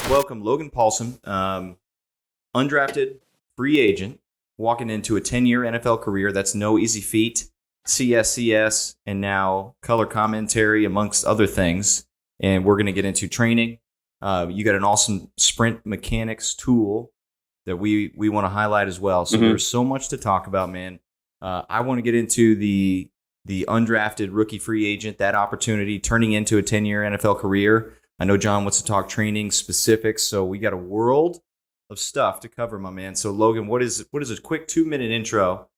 welcome Logan Paulsen, undrafted free agent, walking into a 10-year NFL career. That's no easy feat. CSCS, and now color commentary, amongst other things. And we're going to get into training. You got an awesome sprint mechanics tool that we want to highlight as well. So there's so much to talk about, man. I want to get into the undrafted rookie free agent, that opportunity turning into a 10-year NFL career. I know John wants to talk training specifics, so we got a world of stuff to cover, my man. So Logan, what is a quick 2-minute intro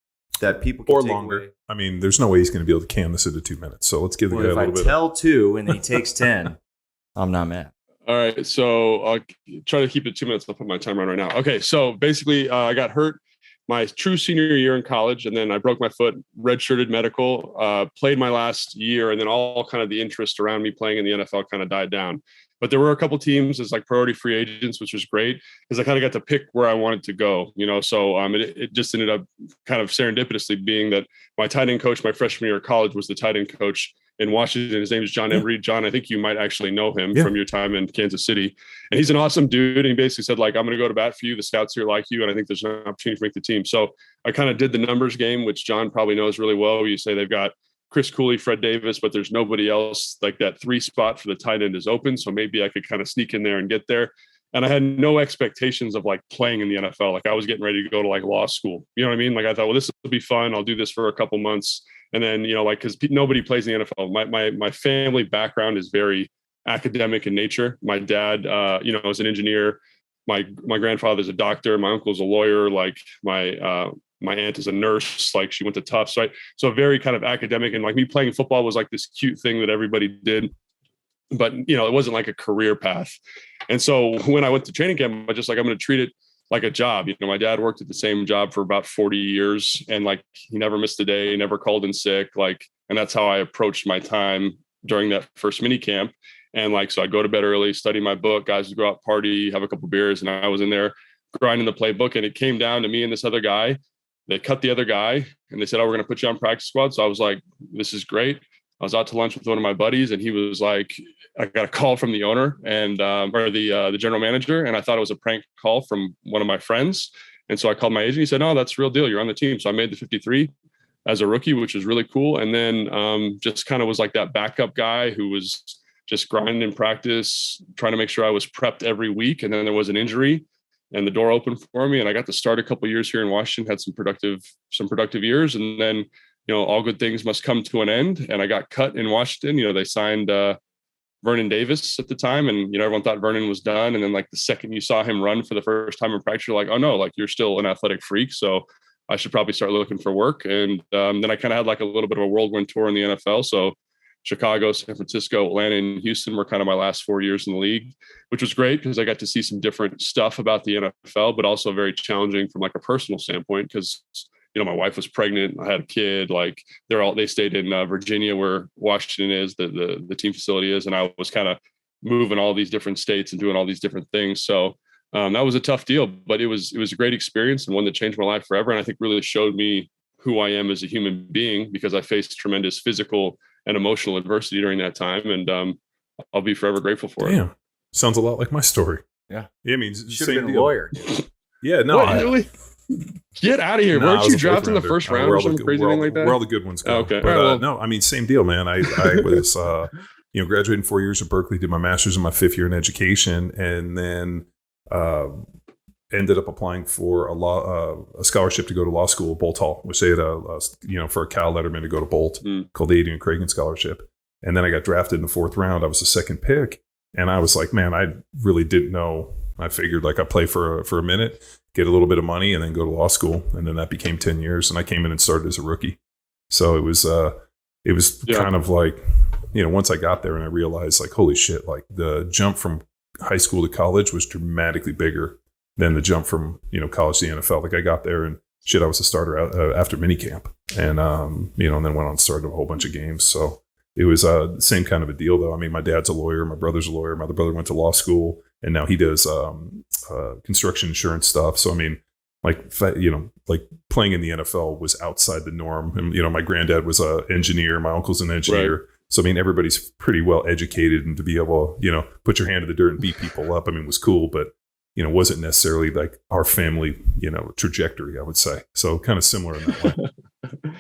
that people can take longer. Away? I mean, there's no way he's going to be able to can this into 2 minutes. So let's give the guy a little bit. If I tell 2 and he takes 10, I'm not mad. All right, so I'll try to keep it 2 minutes. I'll put my timer on right now. Okay, so basically I got hurt my true senior year in college, and then I broke my foot, redshirted medical, played my last year, and then all kind of the interest around me playing in the NFL kind of died down. But there were a couple teams as like priority free agents, which was great because I kind of got to pick where I wanted to go, you know. So it just ended up kind of serendipitously being that my tight end coach my freshman year of college was the tight end coach in Washington. His name is John Emery. John, I think you might actually know him from your time in Kansas City. And he's an awesome dude. And he basically said, like, I'm going to go to bat for you. The scouts here like you. And I think there's an opportunity to make the team. So I kind of did the numbers game, which John probably knows really well. You say they've got Chris Cooley, Fred Davis, but there's nobody else. Like that 3 spot for the tight end is open. So maybe I could kind of sneak in there and get there. And I had no expectations of like playing in the NFL. Like I was getting ready to go to like law school. You know what I mean? Like I thought, well, this will be fun. I'll do this for a couple months. And then, you know, like, cause nobody plays in the NFL. My family background is very academic in nature. My dad, you know, is an engineer. My grandfather's a doctor. My uncle's a lawyer. Like my aunt is a nurse, like she went to Tufts, right? So very kind of academic, and like me playing football was like this cute thing that everybody did, but you know, it wasn't like a career path. And so when I went to training camp, I'm going to treat it like a job. You know, my dad worked at the same job for about 40 years and like, he never missed a day, never called in sick. Like, and that's how I approached my time during that first mini camp. And like, so I'd go to bed early, study my book, guys would go out, party, have a couple beers. And I was in there grinding the playbook, and it came down to me and this other guy. They cut the other guy and they said, oh, we're going to put you on practice squad. So I was like, this is great. I was out to lunch with one of my buddies, and he was like, I got a call from the owner and, or the general manager. And I thought it was a prank call from one of my friends. And so I called my agent. He said, no, that's the real deal. You're on the team. So I made the 53 as a rookie, which was really cool. And then just kind of was like that backup guy who was just grinding in practice, trying to make sure I was prepped every week. And then there was an injury, and the door opened for me, and I got to start a couple of years here in Washington, had some productive years. And then, you know, all good things must come to an end. And I got cut in Washington. You know, they signed Vernon Davis at the time, and, you know, everyone thought Vernon was done. And then like the second you saw him run for the first time in practice, you're like, oh no, like you're still an athletic freak. So I should probably start looking for work. And then I kind of had like a little bit of a whirlwind tour in the NFL. So Chicago, San Francisco, Atlanta, and Houston were kind of my last 4 years in the league, which was great because I got to see some different stuff about the NFL, but also very challenging from like a personal standpoint because, you know, my wife was pregnant, I had a kid, like they stayed in Virginia where Washington is, the team facility is. And I was kind of moving all these different states and doing all these different things. So that was a tough deal, but it was a great experience and one that changed my life forever. And I think really showed me who I am as a human being because I faced tremendous physical and emotional adversity during that time. And I'll be forever grateful for it. Sounds a lot like my story. Yeah. I mean, should have been a lawyer. Yeah, no. Really? Get out of here. Weren't you drafted in the first round or something crazy like that? Where all the good ones go. Oh, okay. But, no, I mean, same deal, man. I was, you know, graduated in 4 years at Berkeley, did my master's in my 5th year in education, and then ended up applying for a scholarship to go to law school at Bolt Hall, which they had for a Cal letterman to go to Bolt called the Adrian Cragen Scholarship. And then I got drafted in the 4th round. I was the second pick. And I was like, man, I really didn't know. I figured like I'd play for a minute, get a little bit of money, and then go to law school. And then that became 10 years. And I came in and started as a rookie. So it was kind of like, you know, once I got there and I realized like, holy shit, like the jump from high school to college was dramatically bigger than the jump from, you know, college to the NFL. Like I got there and shit, I was a starter after minicamp, and you know, and then went on and started a whole bunch of games. So it was the same kind of a deal, though. I mean, my dad's a lawyer, my brother's a lawyer, my other brother went to law school, and now he does construction insurance stuff. So I mean, like, you know, like playing in the NFL was outside the norm. And you know, my granddad was an engineer, my uncle's an engineer. Right. So, I mean, everybody's pretty well educated, and to be able to, put your hand in the dirt and beat people up, I mean, was cool, but, wasn't necessarily like our family, trajectory, I would say. So kind of similar in that way.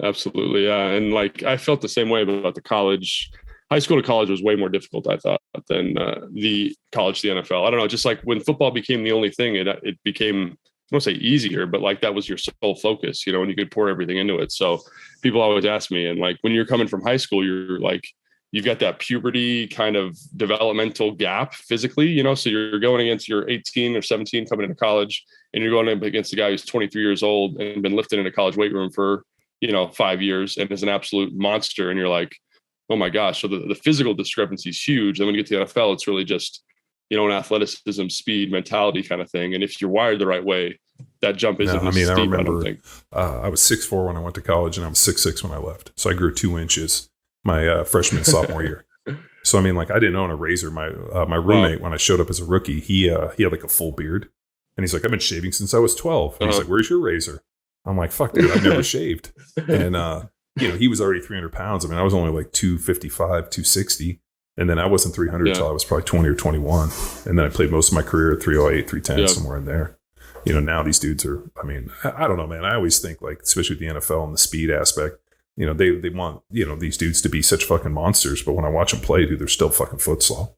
Absolutely. Yeah. And like, I felt the same way about the college. High school to college was way more difficult, I thought, than the college to the NFL. I don't know. Just like when football became the only thing, it became, I won't say easier, but like that was your sole focus, and you could pour everything into it. So people always ask me, and like when you're coming from high school, you're like, you've got that puberty kind of developmental gap physically, so you're going against your 18 or 17 coming into college, and you're going up against a guy who's 23 years old and been lifting in a college weight room for, 5 years and is an absolute monster. And you're like, oh my gosh. So the physical discrepancy is huge. Then when you get to the NFL, it's really just, an athleticism, speed, mentality kind of thing. And if you're wired the right way, that jump isn't steep, I remember I don't think. I was 6'4" when I went to college, and I was 6'6" when I left. So I grew 2 inches my freshman and sophomore year. So, I mean, like I didn't own a razor. My roommate, when I showed up as a rookie, he had like a full beard, and he's like, I've been shaving since I was 12. And he's like, where's your razor? I'm like, fuck, dude, I've never shaved. And, he was already 300 pounds. I mean, I was only like 255, 260. And then I wasn't 300 until I was probably 20 or 21. And then I played most of my career at 308, 310, somewhere in there. Now these dudes are, I mean, I don't know, man. I always think like, especially with the NFL and the speed aspect, they want, these dudes to be such fucking monsters. But when I watch them play, dude, they're still fucking foot slow.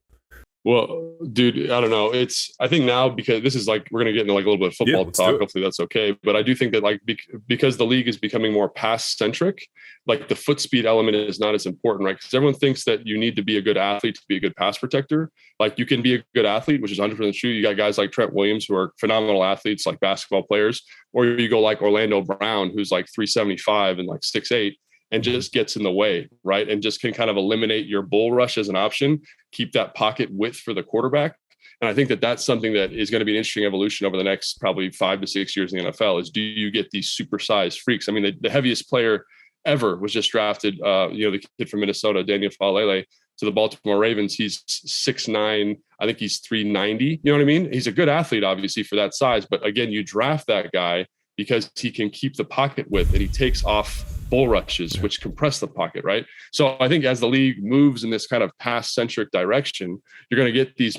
Well, dude, I don't know. I think now, because this is like, we're going to get into like a little bit of football talk. Hopefully that's okay. But I do think that like, because the league is becoming more pass centric, like the foot speed element is not as important, right? Because everyone thinks that you need to be a good athlete to be a good pass protector. Like you can be a good athlete, which is 100% true. You got guys like Trent Williams, who are phenomenal athletes, like basketball players, or you go like Orlando Brown, who's like 375 and like 6'8", and just gets in the way, right? And just can kind of eliminate your bull rush as an option, keep that pocket width for the quarterback. And I think that that's something that is going to be an interesting evolution over the next probably 5 to 6 years in the NFL is, do you get these supersized freaks? I mean, the heaviest player ever was just drafted, the kid from Minnesota, Daniel Falele, to the Baltimore Ravens. He's 6'9". I think he's 390. You know what I mean? He's a good athlete, obviously, for that size. But again, you draft that guy because he can keep the pocket width and he takes off bull rushes, which compress the pocket, right? So I think as the league moves in this kind of pass-centric direction, you're going to get these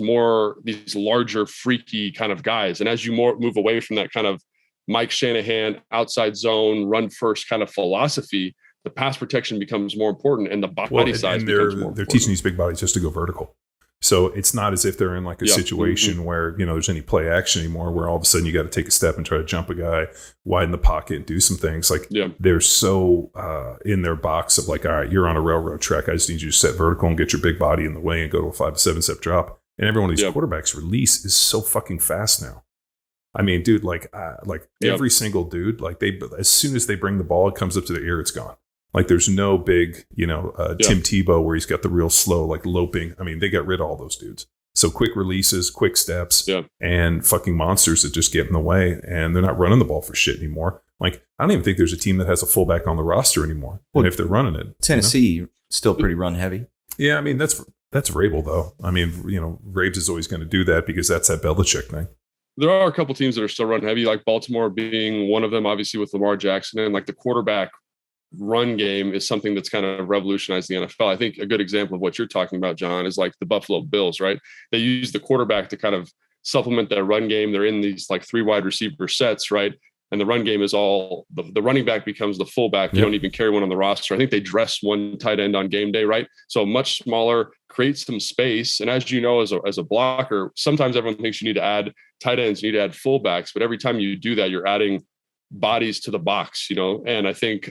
larger, freaky kind of guys. And as you move away from that kind of Mike Shanahan outside zone, run first kind of philosophy, the pass protection becomes more important, and the body size becomes more important. They're teaching these big bodies just to go vertical. So it's not as if they're in like a situation where, there's any play action anymore, where all of a sudden you got to take a step and try to jump a guy, widen the pocket, and do some things. Like they're so in their box of like, all right, you're on a railroad track. I just need you to set vertical and get your big body in the way and go to a 5 to 7 step drop. And every one of these quarterbacks' release is so fucking fast now. I mean, dude, like every single dude, like as soon as they bring the ball, it comes up to the air, it's gone. Like there's no big, Tim Tebow where he's got the real slow, like loping. I mean, they got rid of all those dudes. So quick releases, quick steps, and fucking monsters that just get in the way, and they're not running the ball for shit anymore. Like I don't even think there's a team that has a fullback on the roster anymore. Well, and if they're running it, Tennessee still pretty run heavy. Yeah, I mean that's Vrabel though. I mean, Rabes is always going to do that because that's that Belichick thing. There are a couple teams that are still run heavy, like Baltimore being one of them, obviously with Lamar Jackson, and like the quarterback run game is something that's kind of revolutionized the NFL. I think a good example of what you're talking about, John, is like the Buffalo Bills, right? They use the quarterback to kind of supplement their run game. They're in these like 3 wide receiver sets, right? And the run game is all the running back becomes the fullback. You don't even carry one on the roster. I think they dress one tight end on game day, right? So much smaller, create some space. And as you know, as a blocker, sometimes everyone thinks you need to add tight ends, you need to add fullbacks, but every time you do that, you're adding bodies to the box, and I think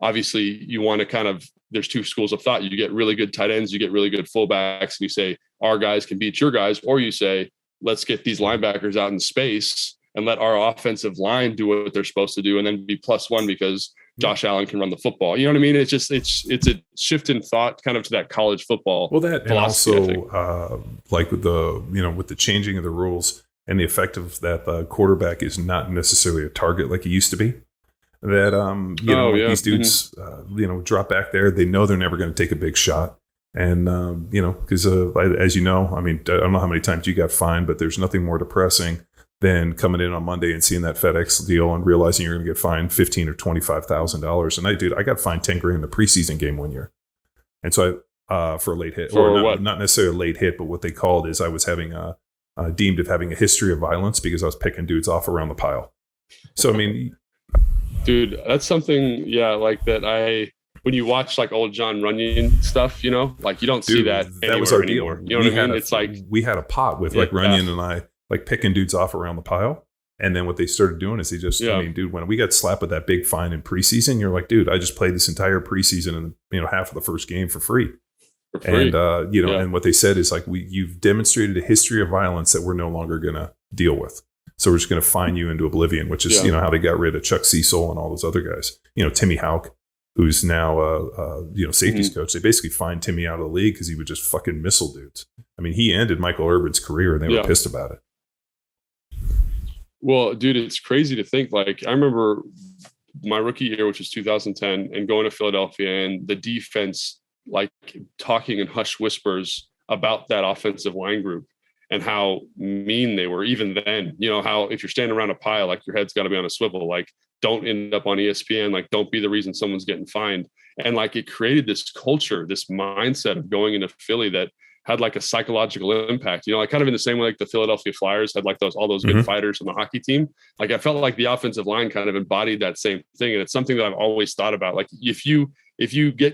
obviously you want to kind of, there's 2 schools of thought. You get really good tight ends, you get really good fullbacks, and you say our guys can beat your guys, or you say let's get these linebackers out in space and let our offensive line do what they're supposed to do, and then be +1 because Josh Allen can run the football. You know what I mean? It's just it's a shift in thought kind of to that college football. Well, that, and also like with the with the changing of the rules and the effect of that the quarterback is not necessarily a target like he used to be. That these dudes drop back there, they know they're never going to take a big shot, and because as you know, I mean, I don't know how many times you got fined, but there's nothing more depressing than coming in on Monday and seeing that FedEx deal and realizing you're going to get fined $15,000 or $25,000. And I got fined $10,000 in the preseason game one year. And so for a late hit, not necessarily a late hit, but what they called is I was having deemed of having a history of violence because I was picking dudes off around the pile. So, I mean, dude, that's something, like that when you watch like old John Runyon stuff, you know, like you don't see that was our anymore. deal. You know what I mean? It's like we had a pot with like Runyon and I like picking dudes off around the pile. And then what they started doing is I mean, dude, when we got slapped with that big fine in preseason, you're like, dude, I just played this entire preseason and, half of the first game for free. And, and what they said is like, you've demonstrated a history of violence that we're no longer going to deal with. So we're just going to fine you into oblivion, which is, how they got rid of Chuck Cecil and all those other guys. Timmy Houck, who's now, safeties coach. They basically fined Timmy out of the league because he would just fucking missile dudes. I mean, he ended Michael Irvin's career and they were pissed about it. Well, dude, it's crazy to think. Like, I remember my rookie year, which was 2010, and going to Philadelphia and the defense, like talking in hushed whispers about that offensive line group and how mean they were. Even then, how if you're standing around a pile, like your head's got to be on a swivel, like don't end up on ESPN, like don't be the reason someone's getting fined. And like it created this culture, this mindset of going into Philly that had like a psychological impact, like kind of in the same way like the Philadelphia Flyers had like all those good fighters on the hockey team. Like I felt like the offensive line kind of embodied that same thing. And it's something that I've always thought about. Like if you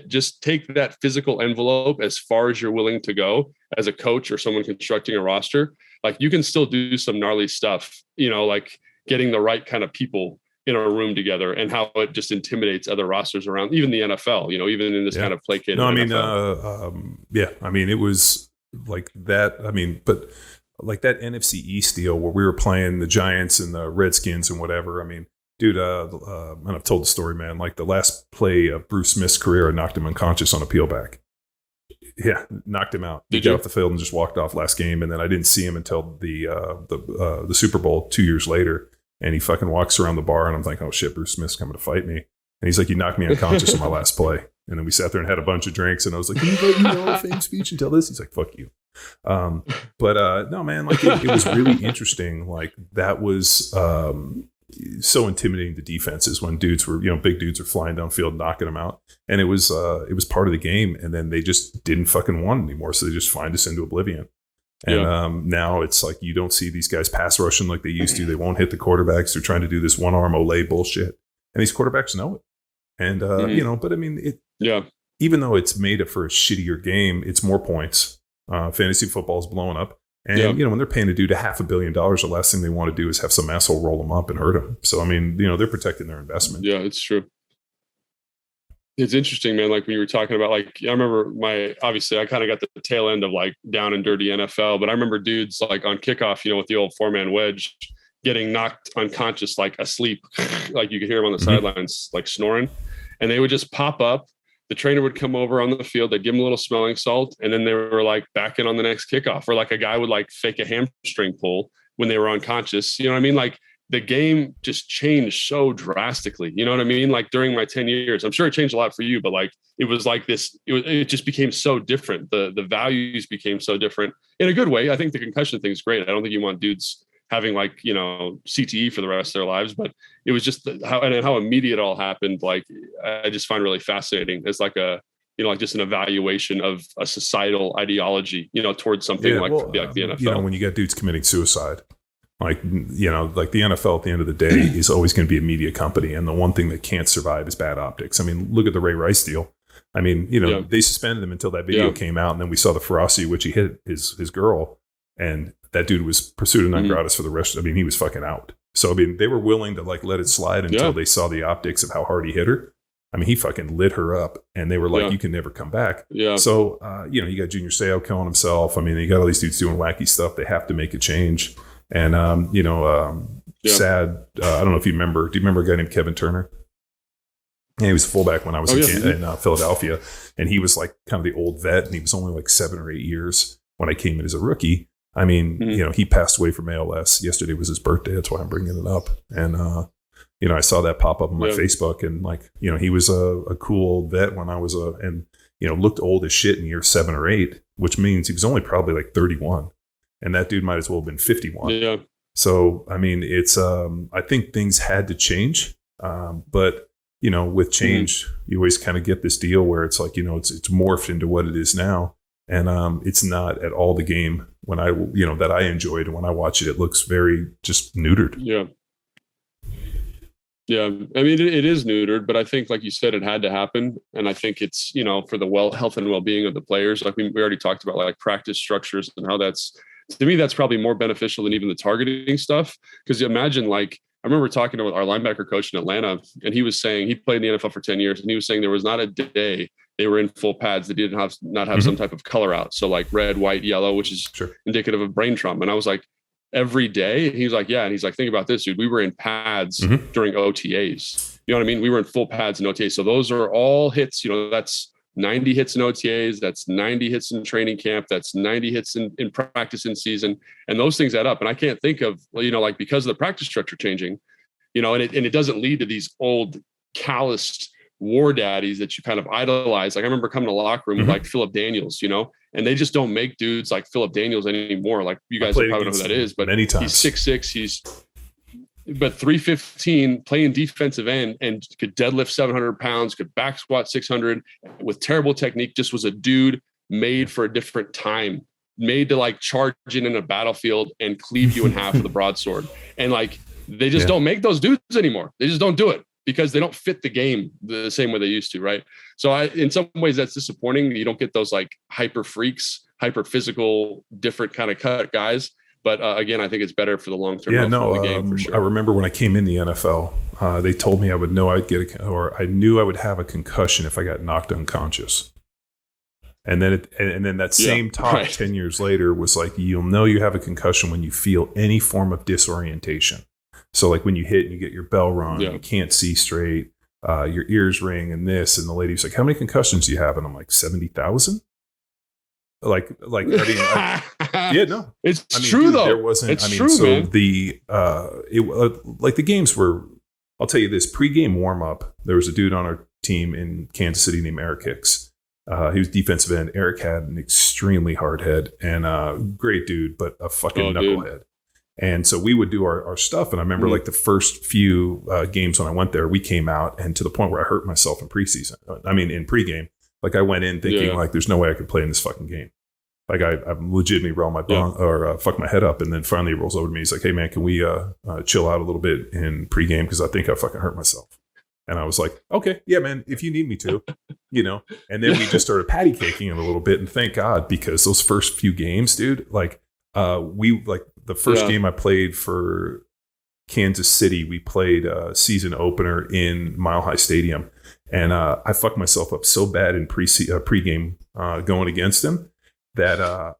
just take that physical envelope as far as you're willing to go as a coach or someone constructing a roster, like you can still do some gnarly stuff, like getting the right kind of people in a room together and how it just intimidates other rosters around, even the NFL, even in this kind of placated. No, I mean, it was like that. I mean, but like that NFC East deal where we were playing the Giants and the Redskins and whatever. I mean, dude, and I've told the story, man, like the last play of Bruce Smith's career, I knocked him unconscious on a peel back. Yeah, knocked him out. He got off the field and just walked off last game. And then I didn't see him until the Super Bowl 2 years later. And he fucking walks around the bar and I'm like, oh shit, Bruce Smith's coming to fight me. And he's like, you knocked me unconscious on my last play. And then we sat there and had a bunch of drinks and I was like, can you let me Hall of Fame speech and tell this? He's like, fuck you. But no, man, like it was really interesting. Like that was so intimidating to defenses when dudes were, big dudes were flying downfield, knocking them out. And it was part of the game. And then they just didn't fucking want anymore. So they just fined us into oblivion. And now it's like you don't see these guys pass rushing like they used to. They won't hit the quarterbacks. They're trying to do this one-arm Olay bullshit. And these quarterbacks know it. And, but I mean, even though it's made it for a shittier game, it's more points. Fantasy football is blowing up. And, when they're paying a dude $500 million, the last thing they want to do is have some asshole roll them up and hurt them. So, I mean, they're protecting their investment. Yeah, it's true. It's interesting, man. Like when you were talking about, like, I remember obviously I kind of got the tail end of like down and dirty NFL, but I remember dudes like on kickoff, with the old 4-man wedge getting knocked unconscious, like asleep, like you could hear them on the sidelines, like snoring, and they would just pop up. The trainer would come over on the field. They'd give them a little smelling salt. And then they were like back in on the next kickoff, or like a guy would like fake a hamstring pull when they were unconscious. You know what I mean? Like, the game just changed so drastically. You know what I mean? Like during my 10 years, I'm sure it changed a lot for you, but like, it was like this, it just became so different. The values became so different in a good way. I think the concussion thing is great. I don't think you want dudes having like, CTE for the rest of their lives, but it was just how immediate it all happened. Like, I just find really fascinating. It's like like just an evaluation of a societal ideology, towards something like the NFL. When you got dudes committing suicide, like the NFL at the end of the day is always going to be a media company. And the one thing that can't survive is bad optics. I mean, look at the Ray Rice deal. I mean, they suspended him until that video came out. And then we saw the ferocity which he hit his girl. And that dude was pursued non gratis for the rest. I mean, he was fucking out. So, I mean, they were willing to like let it slide until they saw the optics of how hard he hit her. I mean, he fucking lit her up and they were like, you can never come back. Yeah. So, you got Junior Seau killing himself. I mean, you got all these dudes doing wacky stuff. They have to make a change. And, sad. I don't know if you remember. Do you remember a guy named Kevin Turner? Yeah, he was a fullback when I was in Philadelphia. And he was like kind of the old vet. And he was only like 7 or 8 years when I came in as a rookie. I mean, he passed away from ALS. Yesterday was his birthday. That's why I'm bringing it up. And, I saw that pop up on my Facebook. And like, he was a cool old vet when I was looked old as shit in year 7 or 8, which means he was only probably like 31. And that dude might as well have been 51. Yeah. So, I mean, it's, I think things had to change. But, you know, with change, you always kind of get this deal where it's like, you know, it's morphed into what it is now. And it's not at all the game when I, you know, that I enjoyed. When I watch it, it looks very just neutered. Yeah. Yeah. I mean, it is neutered, but I think, like you said, it had to happen. And I think it's, you know, for the health and well-being of the players. Like we already talked about, like practice structures and how that's, to me, that's probably more beneficial than even the targeting stuff. Because you imagine, like, I remember talking to our linebacker coach in Atlanta, and he was saying, he played in the NFL for 10 years, and he was saying there was not a day they were in full pads that didn't have some type of color out. So like red, white, yellow, which is indicative of brain trauma. And I was like, every day? He was like, yeah. And he's like, think about this, dude. We were in pads during OTAs. You know what I mean? We were in full pads in OTAs. So those are all hits. You know, that's 90 hits in OTAs. That's 90 hits in training camp. That's 90 hits in practice in season. And those things add up. And I can't think of, you know, like because of the practice structure changing, you know, and it doesn't lead to these old calloused war daddies that you kind of idolize. Like I remember coming to the locker room with like Philip Daniels, you know, and they just don't make dudes like Philip Daniels anymore. Like you guys probably know who that is, but many times. He's 6'6", but 315, playing defensive end, and could deadlift 700 pounds, could back squat 600 with terrible technique. Just was a dude made for a different time, made to like charge in a battlefild and cleave you in half with a broadsword. And like, they just don't make those dudes anymore. They just don't do it because they don't fit the game the same way they used to. Right. So in some ways that's disappointing. You don't get those like hyper freaks, hyper physical, different kind of cut guys. But again, I think it's better for the long-term health of the game for sure. I remember when I came in the NFL, they told me I I knew I would have a concussion if I got knocked unconscious. And then that same talk 10 years later was like, you'll know you have a concussion when you feel any form of disorientation. So like when you hit and you get your bell rung, you can't see straight, your ears ring and this, and the lady's like, how many concussions do you have? And I'm like, 70,000. Like, I mean, it's true though. There wasn't, it's I mean, true, so man. Like the games were, I'll tell you this, pre-game warm up, there was a dude on our team in Kansas City named Eric Hicks. He was defensive end. Eric had an extremely hard head and great dude, but a fucking knucklehead. And so we would do our stuff. And I remember like the first few games when I went there, we came out and to the point where I hurt myself in preseason. I mean, in pregame, like I went in thinking like, there's no way I could play in this fucking game. Like I legitimately rolled my fuck my head up. And then finally he rolls over to me. He's like, hey man, can we chill out a little bit in pregame? Cause I think I fucking hurt myself. And I was like, okay, yeah, man, if you need me to, you know, and then we just started patty caking it a little bit. And thank God, because those first few games, dude, like the first game I played for Kansas City, we played a season opener in Mile High Stadium. And I fucked myself up so bad in pregame going against him that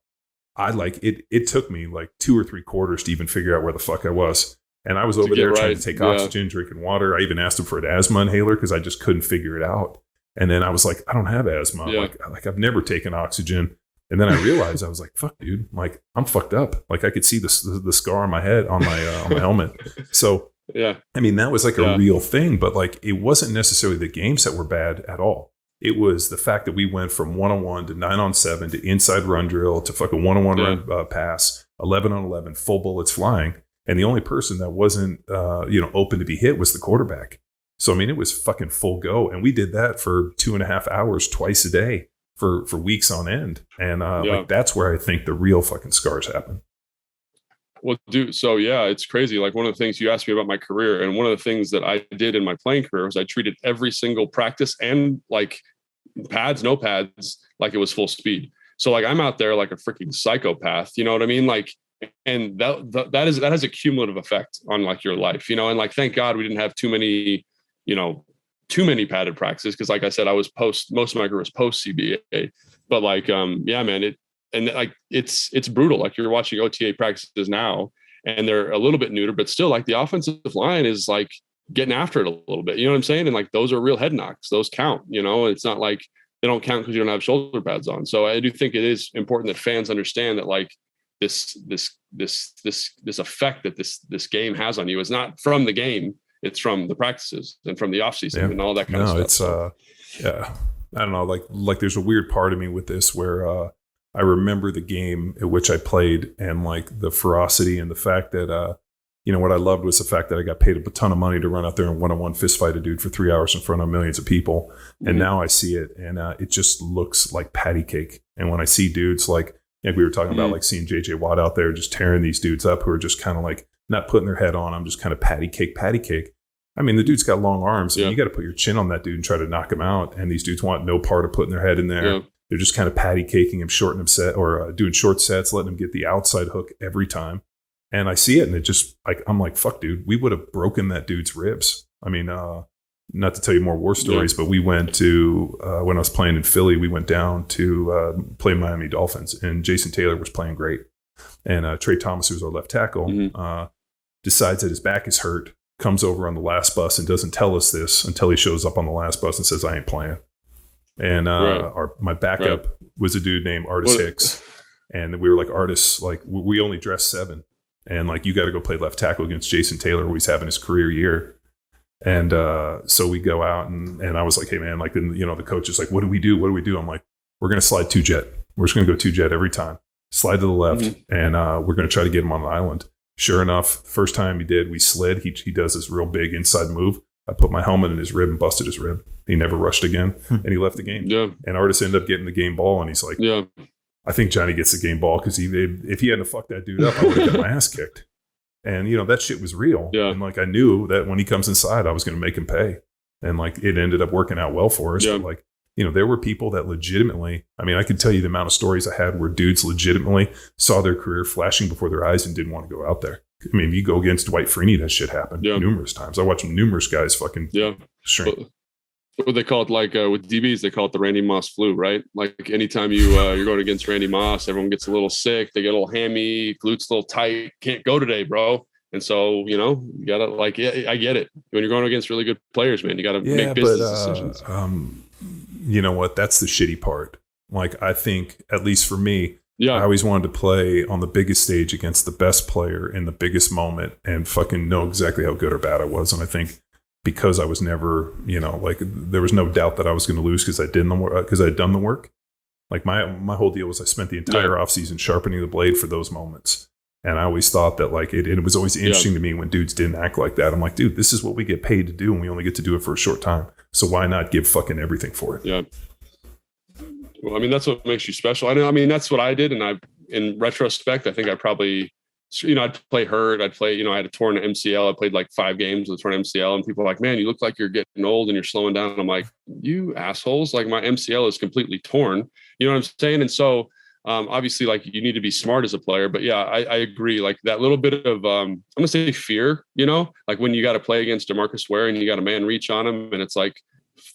it took me like 2 or 3 quarters to even figure out where the fuck I was. And I was over there trying to take oxygen, drinking water. I even asked him for an asthma inhaler because I just couldn't figure it out. And then I was like, I don't have asthma. Like I've never taken oxygen. And then I realized I was like, fuck, dude, like I'm fucked up. Like I could see the scar on my head on my helmet. So I mean, that was like a real thing, but like it wasn't necessarily the games that were bad at all. It was the fact that we went from 1-on-1 to 9-on-7 to inside run drill to fucking 1-on-1 run pass, 11-on-11, full bullets flying. And the only person that wasn't, open to be hit was the quarterback. So, I mean, it was fucking full go. And we did that for 2.5 hours twice a day for weeks on end. And like that's where I think the real fucking scars happen. Well, dude, so it's crazy. Like one of the things you asked me about my career, and one of the things that I did in my playing career was I treated every single practice and like pads, no pads, like it was full speed. So like I'm out there like a freaking psychopath, you know what I mean? Like, and that has a cumulative effect on like your life, you know, and like, thank God we didn't have too many padded practices. Cause like I said, I was most of my career was post CBA, but like, man, it's brutal. Like you're watching OTA practices now and they're a little bit neuter, but still like the offensive line is like getting after it a little bit, you know what I'm saying? And like, those are real head knocks. Those count, you know, it's not like they don't count because you don't have shoulder pads on. So I do think it is important that fans understand that like, this effect that this game has on you is not from the game, it's from the practices and from the off season and all that kind of stuff. It's I don't know, like there's a weird part of me with this where I remember the game at which I played and like the ferocity and the fact that what I loved was the fact that I got paid a ton of money to run out there and one-on-one fist fight a dude for 3 hours in front of millions of people. And now I see it, and it just looks like patty cake. And when I see dudes like we were talking about, like seeing JJ Watt out there just tearing these dudes up who are just kind of like not putting their head on. I'm just kind of patty cake. I mean, the dude's got long arms, and you got to put your chin on that dude and try to knock him out. And these dudes want no part of putting their head in there. Yeah. They're just kind of patty caking him, shorting him set, or doing short sets, letting him get the outside hook every time. And I see it, and it just I'm like, fuck, dude, we would have broken that dude's ribs. I mean, not to tell you more war stories, but we went to when I was playing in Philly, we went down to play Miami Dolphins, and Jason Taylor was playing great, and Trey Thomas, who was our left tackle, decides that his back is hurt, comes over on the last bus and doesn't tell us this until he shows up on the last bus and says, I ain't playing. And my backup was a dude named Artis Hicks. And we were like, Artis, like, we only dress 7. And like, you got to go play left tackle against Jason Taylor, who he's having his career year. And so we go out, and I was like, hey, man, like, then, the coach is like, what do we do? I'm like, we're going to slide 2-jet. We're just going to go 2-jet every time. Slide to the left, and we're going to try to get him on the island. Sure enough, first time he did, we slid. He does this real big inside move. I put my helmet in his rib and busted his rib. He never rushed again, and he left the game. Yeah. And Artis ended up getting the game ball, and he's like, I think Johnny gets the game ball because if he hadn't fucked that dude up, I would have got my ass kicked. And, that shit was real. Yeah. And, like, I knew that when he comes inside, I was going to make him pay. And, like, it ended up working out well for us. Yeah. But, like, there were people that legitimately, I mean, I could tell you the amount of stories I had where dudes legitimately saw their career flashing before their eyes and didn't want to go out there. I mean, if you go against Dwight Freeney, that shit happened numerous times. I watched numerous guys fucking shrink. What they call it, like with DBs, they call it the Randy Moss flu, right? Like anytime you're going against Randy Moss, everyone gets a little sick, they get a little hammy, glutes a little tight, can't go today, bro. And so, you gotta like, I get it. When you're going against really good players, man, you gotta make business decisions. You know what? That's the shitty part. Like, I think, at least for me, I always wanted to play on the biggest stage against the best player in the biggest moment and fucking know exactly how good or bad I was. And I think because I was never, like, there was no doubt that I was going to lose because I'd done the work. Like, my whole deal was I spent the entire offseason sharpening the blade for those moments. And I always thought that, like, it was always interesting to me when dudes didn't act like that. I'm like, dude, this is what we get paid to do, and we only get to do it for a short time. So why not give fucking everything for it? Yeah. Well, I mean, that's what makes you special. I mean, that's what I did. And in retrospect, I think I probably, I'd play hurt. I'd play, I had a torn MCL. I played like 5 games with a torn MCL, and people are like, man, you look like you're getting old and you're slowing down. I'm like, you assholes, like, my MCL is completely torn. You know what I'm saying? And so, obviously, like, you need to be smart as a player, but I agree. Like, that little bit of, I'm gonna say fear, like when you got to play against DeMarcus Ware and you got a man reach on him and it's like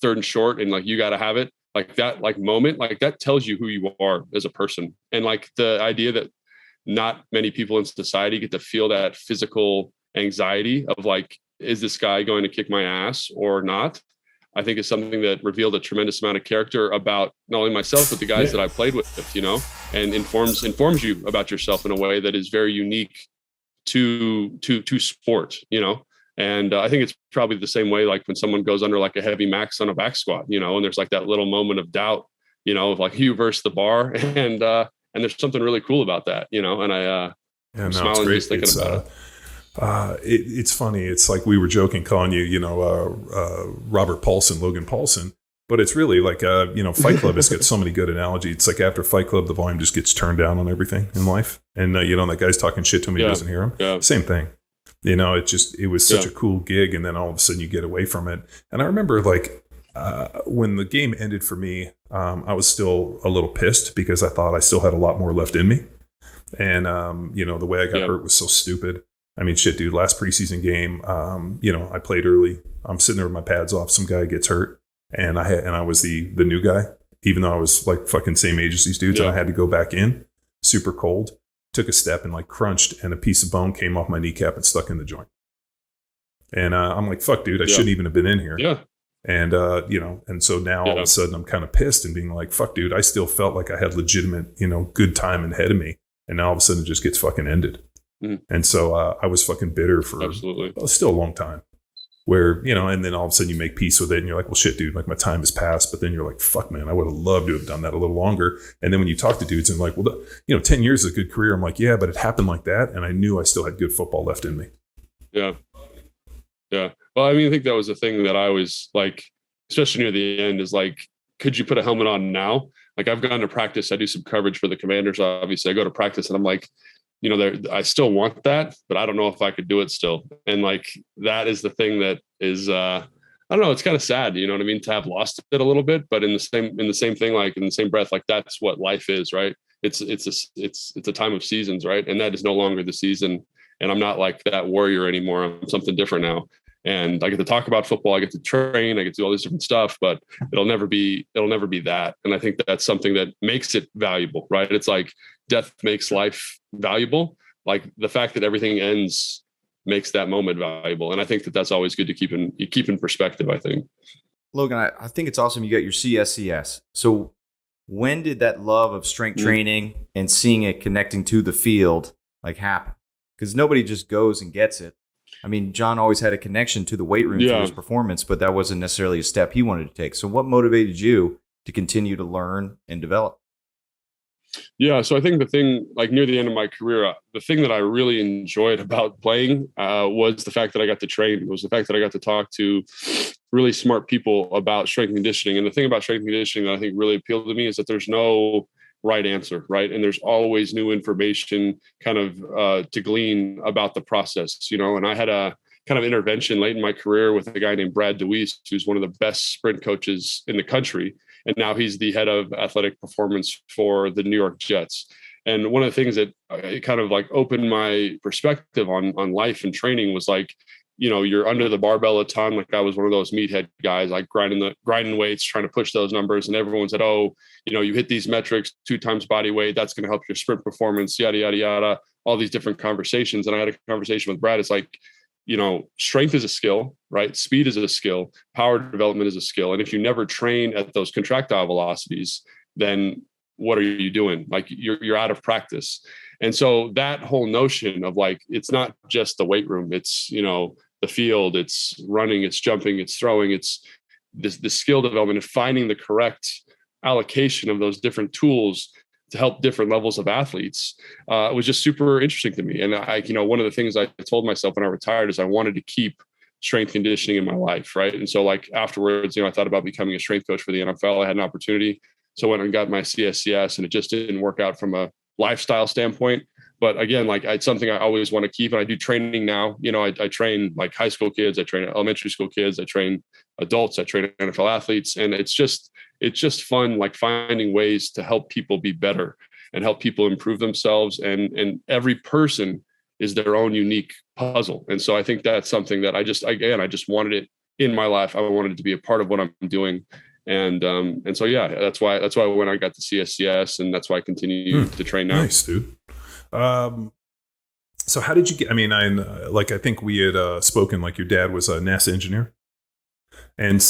3rd and short and like, you got to have it. Like that, like, moment, like, that tells you who you are as a person. And like the idea that not many people in society get to feel that physical anxiety of like, is this guy going to kick my ass or not? I think is something that revealed a tremendous amount of character about not only myself, but the guys that I played with, and informs you about yourself in a way that is very unique to sport, And I think it's probably the same way, like when someone goes under like a heavy max on a back squat, and there's like that little moment of doubt, of like you versus the bar, and there's something really cool about that, and I'm smiling just thinking about it. It's funny. It's like we were joking, calling you, Robert Paulson, Logan Paulson, but it's really like, Fight Club has got so many good analogies. It's like after Fight Club, the volume just gets turned down on everything in life, and that guy's talking shit to him, he doesn't hear him. Yeah. Same thing. It was such a cool gig, and then all of a sudden you get away from it. And I remember like when the game ended for me, I was still a little pissed because I thought I still had a lot more left in me, and the way I got hurt was so stupid. I mean, shit, dude, last preseason game, I played early. I'm sitting there with my pads off. Some guy gets hurt, and I was the new guy, even though I was like fucking same age as these dudes. And I had to go back in, super cold, took a step and like crunched, and a piece of bone came off my kneecap and stuck in the joint. And I'm like, fuck, dude, I shouldn't even have been in here. Yeah. And, and so now all of a sudden I'm kind of pissed and being like, fuck, dude, I still felt like I had legitimate, good time ahead of me. And now all of a sudden it just gets fucking ended. And so I was fucking bitter for still a long time, where, and then all of a sudden you make peace with it and you're like, well, shit, dude, like my time has passed. But then you're like, fuck, man, I would have loved to have done that a little longer. And then when you talk to dudes and like, well, 10 years is a good career. I'm like, yeah, but it happened like that. And I knew I still had good football left in me. Yeah. Yeah. Well, I mean, I think that was the thing that I always like, especially near the end, is like, could you put a helmet on now? Like, I've gone to practice. I do some coverage for the Commanders. Obviously, I go to practice and I'm like, I still want that, but I don't know if I could do it still. And like, that is the thing that is, I don't know. It's kind of sad, you know what I mean, to have lost it a little bit. But in the same thing, like in the same breath, like that's what life is, right? It's a time of seasons, right? And that is no longer the season. And I'm not like that warrior anymore. I'm something different now. And I get to talk about football. I get to train. I get to do all this different stuff, but it'll never be that. And I think that's something that makes it valuable, right? It's like death makes life valuable. Like the fact that everything ends makes that moment valuable. And I think that that's always good to keep in perspective, I think. Logan, I think it's awesome you got your CSCS. So when did that love of strength training and seeing it connecting to the field like happen? Because nobody just goes and gets it. I mean, John always had a connection to the weight room through his performance, but that wasn't necessarily a step he wanted to take. So what motivated you to continue to learn and develop? Yeah. So I think the thing, like near the end of my career, the thing that I really enjoyed about playing was the fact that I got to train. It was the fact that I got to talk to really smart people about strength and conditioning. And the thing about strength and conditioning that I think really appealed to me is that there's no right answer, right? And there's always new information kind of to glean about the process, and I had a kind of intervention late in my career with a guy named Brad DeWeese, who's one of the best sprint coaches in the country. And now he's the head of athletic performance for the New York Jets. And one of the things that it kind of like opened my perspective on life and training was like, you're under the barbell a ton. Like I was one of those meathead guys, like grinding weights, trying to push those numbers. And everyone said, oh, you hit these metrics 2 times body weight. That's going to help your sprint performance, yada, yada, yada, all these different conversations. And I had a conversation with Brad. It's like, strength is a skill, right? Speed is a skill. Power development is a skill. And if you never train at those contractile velocities, then what are you doing? Like you're out of practice. And so that whole notion of like, it's not just the weight room, it's, the field, it's running, it's jumping, it's throwing, it's the skill development and finding the correct allocation of those different tools to help different levels of athletes was just super interesting to me. And one of the things I told myself when I retired is I wanted to keep strength conditioning in my life. Right. And so like afterwards, I thought about becoming a strength coach for the NFL. I had an opportunity. So I went and got my CSCS and it just didn't work out from a lifestyle standpoint. But again, like it's something I always want to keep. And I do training now. I train like high school kids. I train elementary school kids. I train adults. I train NFL athletes. And it's just fun, like finding ways to help people be better and help people improve themselves. And every person is their own unique puzzle. And so I think that's something that I just wanted it in my life. I wanted it to be a part of what I'm doing. And so, yeah, that's why when I got the CSCS and that's why I continue to train now. Nice, dude. So how did you get, I think we had spoken, like your dad was a NASA engineer. And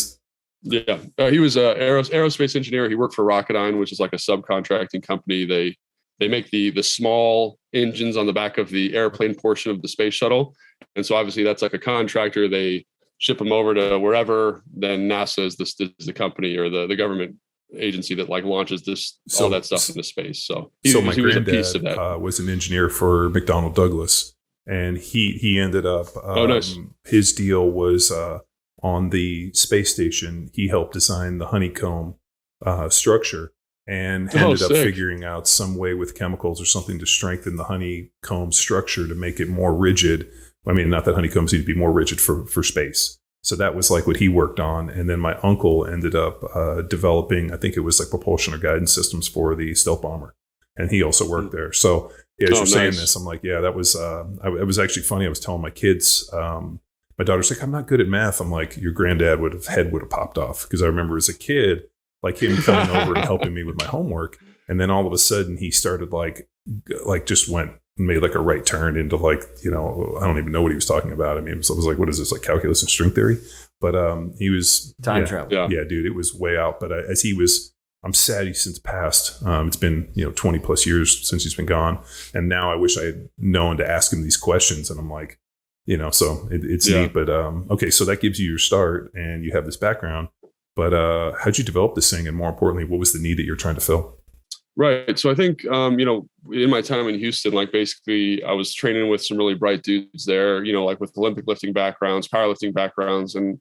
yeah, he was a aerospace engineer. He worked for Rocketdyne, which is like a subcontracting company. They make the small engines on the back of the airplane portion of the space shuttle. And so obviously that's like a contractor. They ship them over to wherever. Then NASA is the company or the government agency that like launches all that stuff into space. So he my was a piece granddad of that. Was an engineer for McDonnell Douglas, and he ended up. Nice. His deal was on the space station. He helped design the honeycomb structure, and ended up figuring out some way with chemicals or something to strengthen the honeycomb structure to make it more rigid. I mean, not that honeycombs need to be more rigid for space. So that was like what he worked on. And then my uncle ended up developing, I think it was like propulsion or guidance systems for the stealth bomber. And he also worked there. So as you're saying this, I'm like, yeah, that was, it was actually funny. I was telling my kids, my daughter's like, I'm not good at math. I'm like, your granddad would have popped off. Because I remember as a kid, like him coming over and helping me with my homework. And then all of a sudden he started like just made like a right turn into like, I don't even know what he was talking about. I mean, it was like, what is this, like calculus and string theory? But he was time travel. Yeah, dude, it was way out. But I'm sad he's since passed. It's been, 20 plus years since he's been gone. And now I wish I had known to ask him these questions. And I'm like, so it's neat. But okay, so that gives you your start and you have this background. But how'd you develop this thing? And more importantly, what was the need that you're trying to fill? Right. So I think, in my time in Houston, like basically I was training with some really bright dudes there, like with Olympic lifting backgrounds, powerlifting backgrounds. And,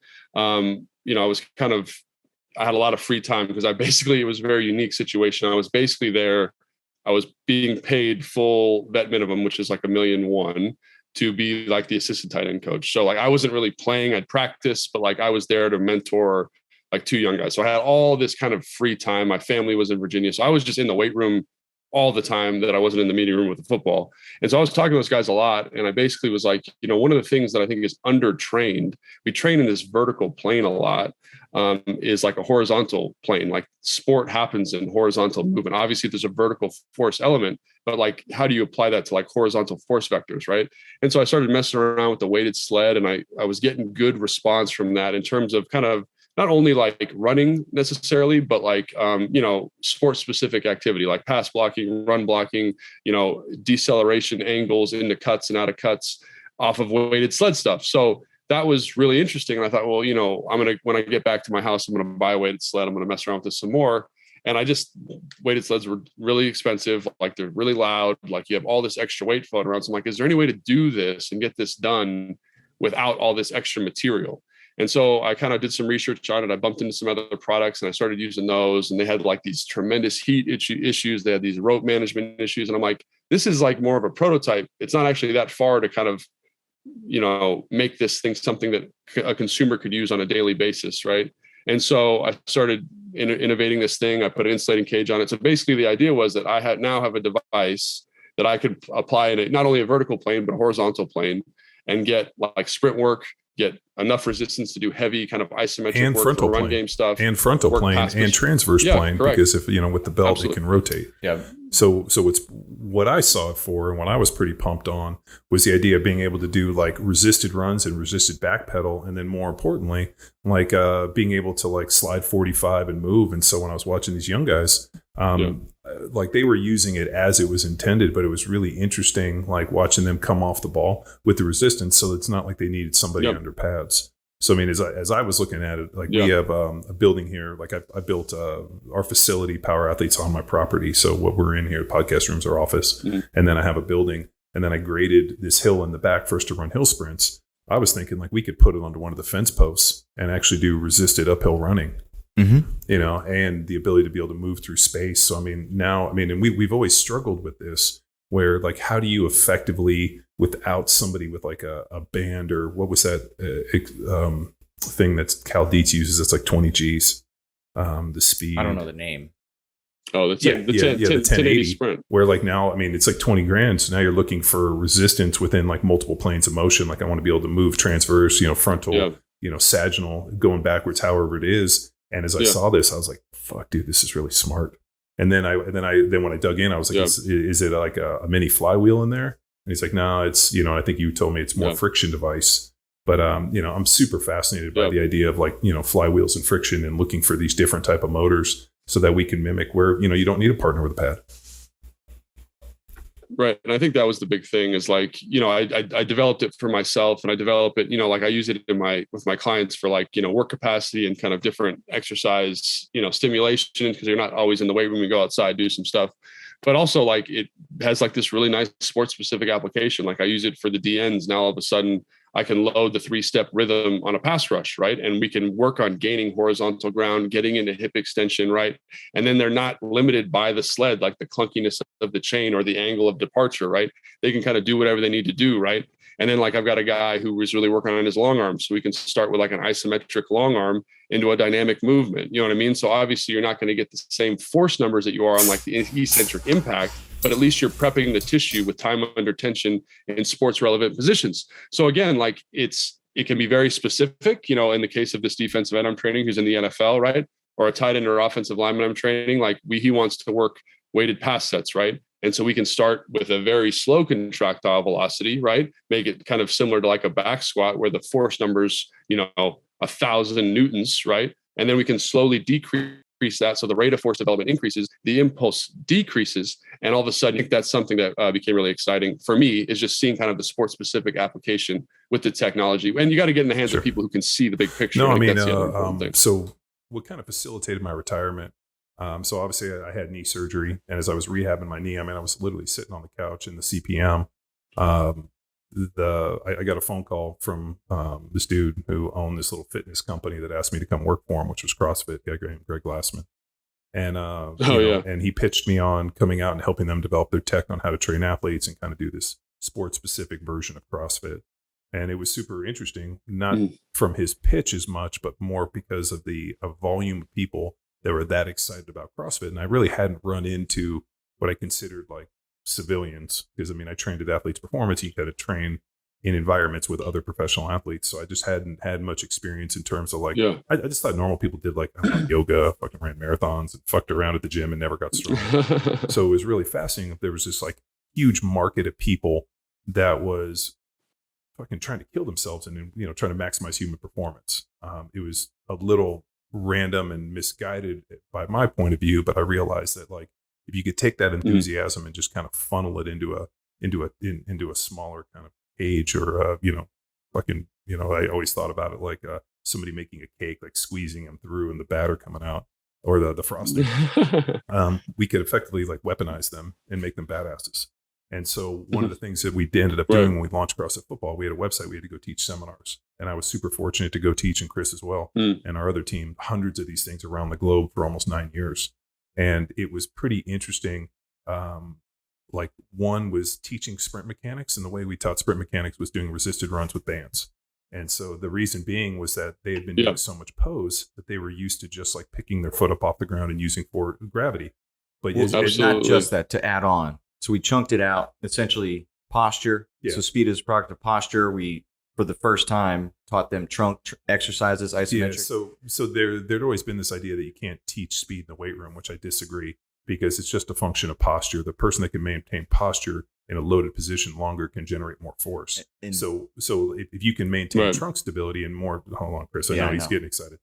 I had a lot of free time because it was a very unique situation. I was basically there. I was being paid full vet minimum, which is like $1,000,001 to be like the assistant tight end coach. So like, I wasn't really playing, I'd practice, but like I was there to mentor like 2 young guys. So I had all this kind of free time. My family was in Virginia. So I was just in the weight room all the time that I wasn't in the meeting room with the football. And so I was talking to those guys a lot. And I basically was like, one of the things that I think is undertrained, we train in this vertical plane a lot, is like a horizontal plane. Like sport happens in horizontal movement. Obviously there's a vertical force element, but like, how do you apply that to like horizontal force vectors? Right. And so I started messing around with the weighted sled, and I was getting good response from that in terms of kind of not only like running necessarily, but like, sport specific activity, like pass blocking, run blocking, deceleration angles into cuts and out of cuts off of weighted sled stuff. So that was really interesting. And I thought, well, when I get back to my house, I'm going to buy a weighted sled. I'm going to mess around with this some more. And weighted sleds were really expensive. Like they're really loud. Like you have all this extra weight floating around. So I'm like, is there any way to do this and get this done without all this extra material? And so I kind of did some research on it. I bumped into some other products and I started using those, and they had like these tremendous heat issues. They had these rope management issues. And I'm like, this is like more of a prototype. It's not actually that far to kind of, make this thing something that a consumer could use on a daily basis. Right. And so I started innovating this thing. I put an insulating cage on it. So basically the idea was that I now have a device that I could apply in not only a vertical plane, but a horizontal plane, and get like sprint work, get enough resistance to do heavy kind of isometric and work frontal for run plane, game stuff, and frontal plane and transverse plane, correct. Because if with the belt Absolutely. it can rotate. Yeah. So it's what I saw it for, and what I was pretty pumped on was the idea of being able to do like resisted runs and resisted back pedal, and then more importantly, like being able to like slide 45 and move. And so when I was watching these young guys, like they were using it as it was intended, but it was really interesting, like watching them come off the ball with the resistance. So it's not like they needed somebody under pads. So, I mean, as I was looking at it, like we have a building here, like I built our facility, Power Athletes, on my property. So what we're in here, podcast rooms, our office, and then I have a building, and then I graded this hill in the back for us to run hill sprints. I was thinking like we could put it onto one of the fence posts and actually do resisted uphill running. And the ability to be able to move through space. So, and we've always struggled with this, where like, how do you effectively, without somebody with like a band, or what was that thing that Cal Dietz uses? It's like 20 G's, the speed. I don't know the name. Oh, the 1080 sprint. Where like now, it's like 20 grand. So now you're looking for resistance within like multiple planes of motion. Like I want to be able to move transverse, frontal, sagittal, going backwards, however it is. And as I saw this, I was like, fuck, dude, this is really smart. And then when I dug in, I was like, is it like a mini flywheel in there? And he's like, no, it's, I think you told me it's more friction device. But, I'm super fascinated by the idea of like, flywheels and friction, and looking for these different type of motors so that we can mimic where, you don't need a partner with a pad. Right. And I think that was the big thing, is like, I developed it for myself, and I develop it, like I use it with my clients for like, work capacity and kind of different exercise, stimulation, because you're not always in the weight room. You go outside, do some stuff, but also like it has like this really nice sports specific application. Like I use it for the DNs. Now all of a sudden I can load the 3-step rhythm on a pass rush, right? And we can work on gaining horizontal ground, getting into hip extension, right? And then they're not limited by the sled, like the clunkiness of the chain or the angle of departure, right? They can kind of do whatever they need to do, right? And then like I've got a guy who was really working on his long arm, so we can start with like an isometric long arm into a dynamic movement. You know what I mean? So obviously you're not going to get the same force numbers that you are on like the eccentric impact, but at least you're prepping the tissue with time under tension in sports relevant positions. So again, like it can be very specific, in the case of this defensive end I'm training who's in the NFL, right? Or a tight end or offensive lineman I'm training, like he wants to work weighted pass sets, right? And so we can start with a very slow contractile velocity, right? Make it kind of similar to like a back squat where the force number's, 1,000 Newtons, right? And then we can slowly decrease that. So the rate of force development increases, the impulse decreases. And all of a sudden, I think that's something that became really exciting for me, is just seeing kind of the sport specific application with the technology. And you got to get in the hands of people who can see the big picture. No, so what kind of facilitated my retirement So obviously I had knee surgery, and as I was rehabbing my knee, I mean, I was literally sitting on the couch in the CPM. I got a phone call from this dude who owned this little fitness company that asked me to come work for him, which was CrossFit, guy named Greg Glassman. And and he pitched me on coming out and helping them develop their tech on how to train athletes and kind of do this sports specific version of CrossFit. And it was super interesting, not from his pitch as much, but more because of the volume of people that were that excited about CrossFit. And I really hadn't run into what I considered like civilians, because I mean, I trained at Athletes Performance. You got to train in environments with other professional athletes. So I just hadn't had much experience in terms of like, I just thought normal people did like, I don't know, yoga, fucking ran marathons and fucked around at the gym and never got strong. So it was really fascinating. There was this like huge market of people that was fucking trying to kill themselves and, you know, trying to maximize human performance. It was a little random and misguided by my point of view, but I realized that like, if you could take that enthusiasm and just kind of funnel it into a smaller kind of age, or I always thought about it like somebody making a cake, like squeezing them through and the batter coming out, or the frosting. We could effectively like weaponize them and make them badasses. And so one of the things that we ended up doing when we launched CrossFit Football, we had a website, we had to go teach seminars, and I was super fortunate to go teach, and Chris as well, and our other team, hundreds of these things around the globe for almost 9 years. And it was pretty interesting. Like one was teaching sprint mechanics, and the way we taught sprint mechanics was doing resisted runs with bands. And so the reason being was that they had been doing so much pose that they were used to just like picking their foot up off the ground and using for gravity. But it's not just that, to add on. So we chunked it out, essentially posture. Yeah. So speed is a product of posture. We, for the first time, taught them trunk exercises, isometric. Yeah, so there'd always been this idea that you can't teach speed in the weight room, which I disagree, because it's just a function of posture. The person that can maintain posture in a loaded position longer can generate more force. And so if you can maintain trunk stability and more, hold on, Chris, I know he's getting excited.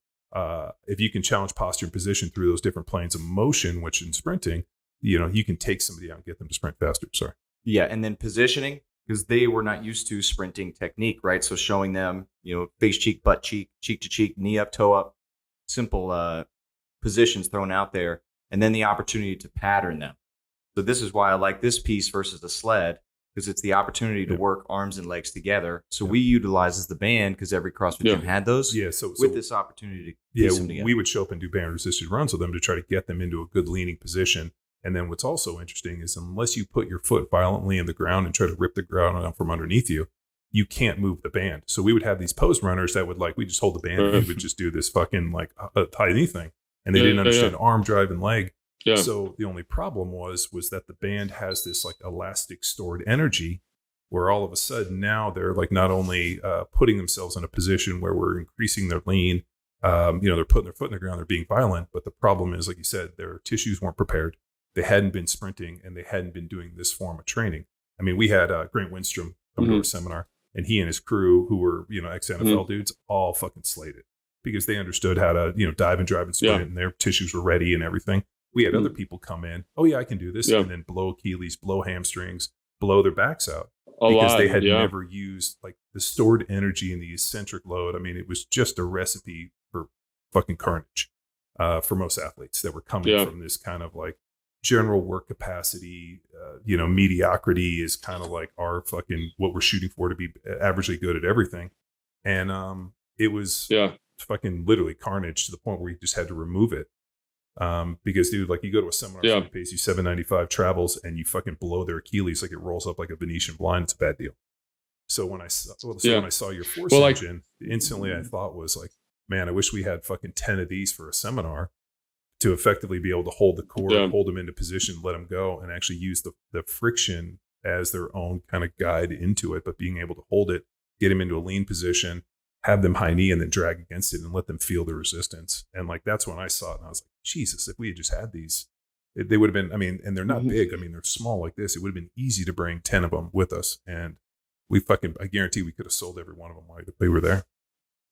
If you can challenge posture and position through those different planes of motion, which in sprinting, you know, you can take somebody out and get them to sprint faster. Sorry. Yeah, and then positioning, because they were not used to sprinting technique, right? So showing them, you know, face, cheek, butt, cheek, cheek to cheek, knee up, toe up, simple positions thrown out there, and then the opportunity to pattern them. So this is why I like this piece versus the sled, because it's the opportunity to work arms and legs together. So we utilize as the band, because every CrossFit gym had those. Yeah, so with this opportunity to piece them together. We would show up and do band resisted runs with them to try to get them into a good leaning position. And then what's also interesting is unless you put your foot violently in the ground and try to rip the ground out from underneath you, you can't move the band. So we would have these post runners that would like, we just hold the band and we would just do this fucking like high knee thing. And they didn't understand arm, drive, and leg. Yeah. So the only problem was that the band has this like elastic stored energy where all of a sudden now they're like not only putting themselves in a position where we're increasing their lean, they're putting their foot in the ground, they're being violent. But the problem is, like you said, their tissues weren't prepared. They hadn't been sprinting and they hadn't been doing this form of training. I mean, we had Grant Windstrom come to our seminar, and he and his crew, who were, you know, ex-NFL dudes, all fucking slayed it because they understood how to, you know, dive and drive and sprint and their tissues were ready and everything. We had other people come in, oh yeah, I can do this, and then blow Achilles, blow hamstrings, blow their backs out because they had never used like the stored energy and the eccentric load. I mean, it was just a recipe for fucking carnage for most athletes that were coming from this kind of like general work capacity. Mediocrity is kind of like our fucking what we're shooting for, to be averagely good at everything. And it was fucking literally carnage to the point where you just had to remove it. Because dude, like you go to a seminar, somebody pays you $7.95 travels, and you fucking blow their Achilles, like it rolls up like a Venetian blind. It's a bad deal. So when I saw your force engine, instantly I thought was like, man, I wish we had fucking 10 of these for a seminar to effectively be able to hold the core, hold them into position, let them go, and actually use the friction as their own kind of guide into it, but being able to hold it, get them into a lean position, have them high knee, and then drag against it and let them feel the resistance. And like, that's when I saw it. And I was like, Jesus, if we had just had these, they would have been, I mean, and they're not big. I mean, they're small like this. It would have been easy to bring 10 of them with us. And I guarantee we could have sold every one of them while they were there.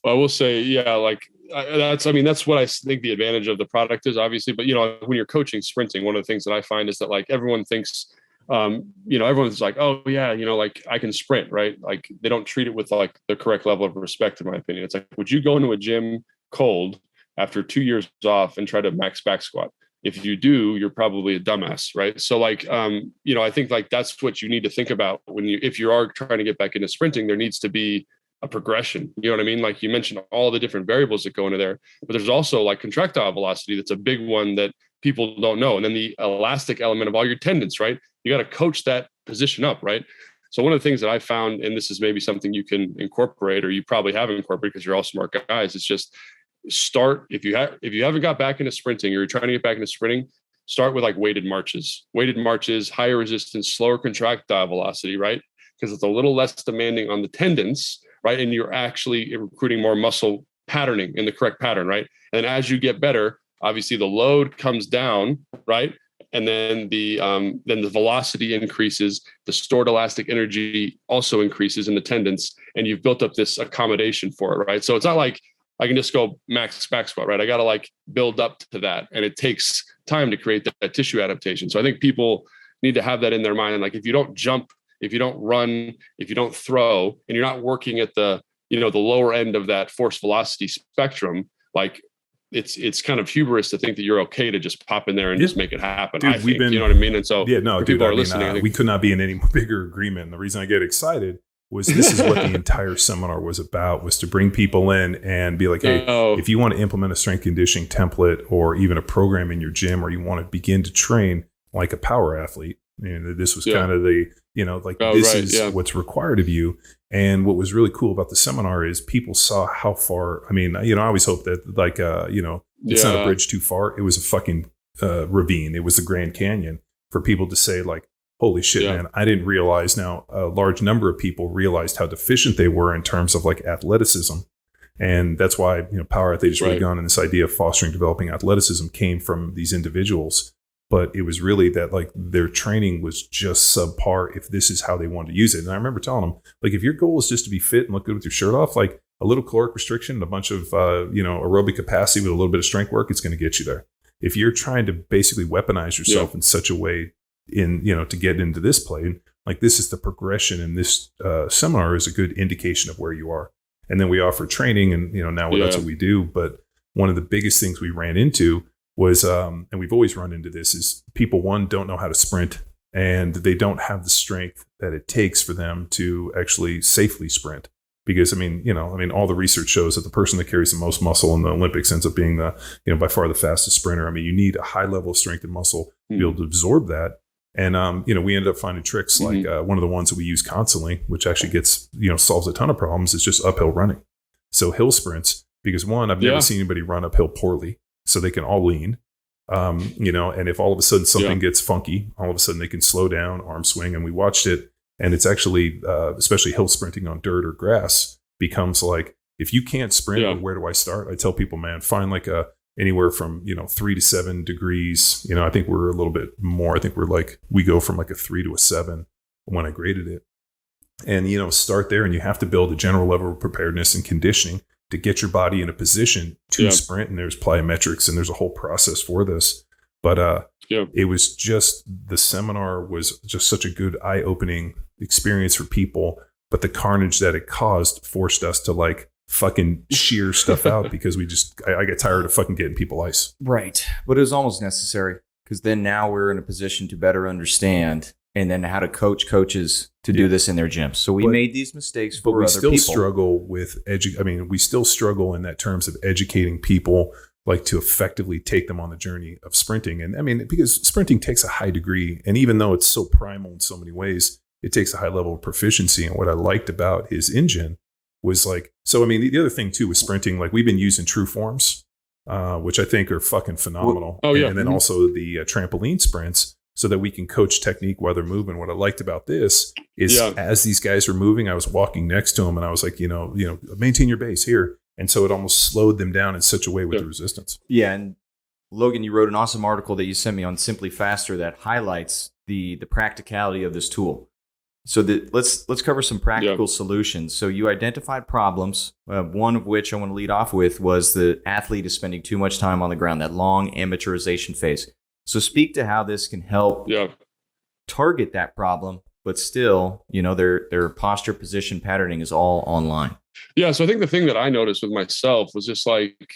Well, I will say, that's what I think the advantage of the product is, obviously. But, you know, when you're coaching sprinting, one of the things that I find is that like everyone thinks, everyone's like, oh yeah, you know, like I can sprint, right? Like they don't treat it with like the correct level of respect, in my opinion. It's like, would you go into a gym cold after 2 years off and try to max back squat? If you do, you're probably a dumbass, right? So like, I think like that's what you need to think about if you are trying to get back into sprinting. There needs to be a progression. You know what I mean? Like you mentioned all the different variables that go into there, but there's also like contractile velocity. That's a big one that people don't know. And then the elastic element of all your tendons, right? You got to coach that position up, right? So one of the things that I found, and this is maybe something you can incorporate, or you probably have incorporated because you're all smart guys, is just start, if you haven't got back into sprinting, or you're trying to get back into sprinting, start with like weighted marches, higher resistance, slower contractile velocity, right? Because it's a little less demanding on the tendons, right? And you're actually recruiting more muscle patterning in the correct pattern, right? And as you get better, obviously the load comes down, right? And then the velocity increases, the stored elastic energy also increases in the tendons, and you've built up this accommodation for it, right? So it's not like I can just go max back squat, right? I got to like build up to that, and it takes time to create that tissue adaptation. So I think people need to have that in their mind. And like, if you don't jump, if you don't run, if you don't throw, and you're not working at the lower end of that force velocity spectrum, like it's kind of hubris to think that you're okay to just pop in there and just make it happen. Dude, you know what I mean? And so people are listening. We could not be in any bigger agreement. And the reason I get excited was this is what the entire seminar was about, was to bring people in and be like, hey, if you want to implement a strength conditioning template or even a program in your gym, or you want to begin to train like a power athlete, this was kind of the, this is what's required of you. And what was really cool about the seminar is people saw how far, I always hope that it's not a bridge too far. It was a fucking ravine. It was the Grand Canyon, for people to say like, holy shit, man, I didn't realize. Now a large number of people realized how deficient they were in terms of like athleticism. And that's why, power athlete has really gone, and this idea of fostering, developing athleticism came from these individuals. But it was really that like their training was just subpar if this is how they wanted to use it. And I remember telling them, like, if your goal is just to be fit and look good with your shirt off, like a little caloric restriction and a bunch of, aerobic capacity with a little bit of strength work, it's going to get you there. If you're trying to basically weaponize yourself in such a way to get into this plane, like this is the progression, and this seminar is a good indication of where you are. And then we offer training, and, now that's what we do. But one of the biggest things we ran into was, and we've always run into this, is people, one, don't know how to sprint, and they don't have the strength that it takes for them to actually safely sprint. Because, all the research shows that the person that carries the most muscle in the Olympics ends up being the, by far the fastest sprinter. You need a high level of strength and muscle to be able to absorb that. And, we ended up finding tricks like one of the ones that we use constantly, which actually gets, solves a ton of problems, is just uphill running. So hill sprints, because one, I've never seen anybody run uphill poorly. So they can all lean, and if all of a sudden something gets funky, all of a sudden they can slow down, arm swing. And we watched it, and it's actually, especially hill sprinting on dirt or grass, becomes like, if you can't sprint, where do I start? I tell people, man, find like anywhere from, 3 to 7 degrees. I think we're a little bit more. I think we go from like a 3 to a 7 when I graded it. And, start there, and you have to build a general level of preparedness and conditioning to get your body in a position to sprint. And there's plyometrics, and there's a whole process for this. But it was just, the seminar was just such a good eye-opening experience for people. But the carnage that it caused forced us to like fucking shear stuff out, because I get tired of fucking getting people ice. Right. But it was almost necessary, because then now we're in a position to better understand, and then how to coach coaches to do this in their gyms. So we made these mistakes for other people. But we still struggle with we still struggle in that terms of educating people, like to effectively take them on the journey of sprinting. And because sprinting takes a high degree, and even though it's so primal in so many ways, it takes a high level of proficiency. And what I liked about his engine was like, the other thing too with sprinting, like we've been using true forms, which I think are fucking phenomenal. And then also the trampoline sprints, so that we can coach technique while they're moving. What I liked about this is as these guys were moving, I was walking next to them, and I was like, maintain your base here. And so it almost slowed them down in such a way with the resistance. Yeah. And Logan, you wrote an awesome article that you sent me on Simply Faster that highlights the practicality of this tool. So let's cover some practical solutions. So you identified problems, one of which I want to lead off with was the athlete is spending too much time on the ground, that long amateurization phase. So speak to how this can help target that problem, but still, their posture, position, patterning is all online. Yeah. So I think the thing that I noticed with myself was just like,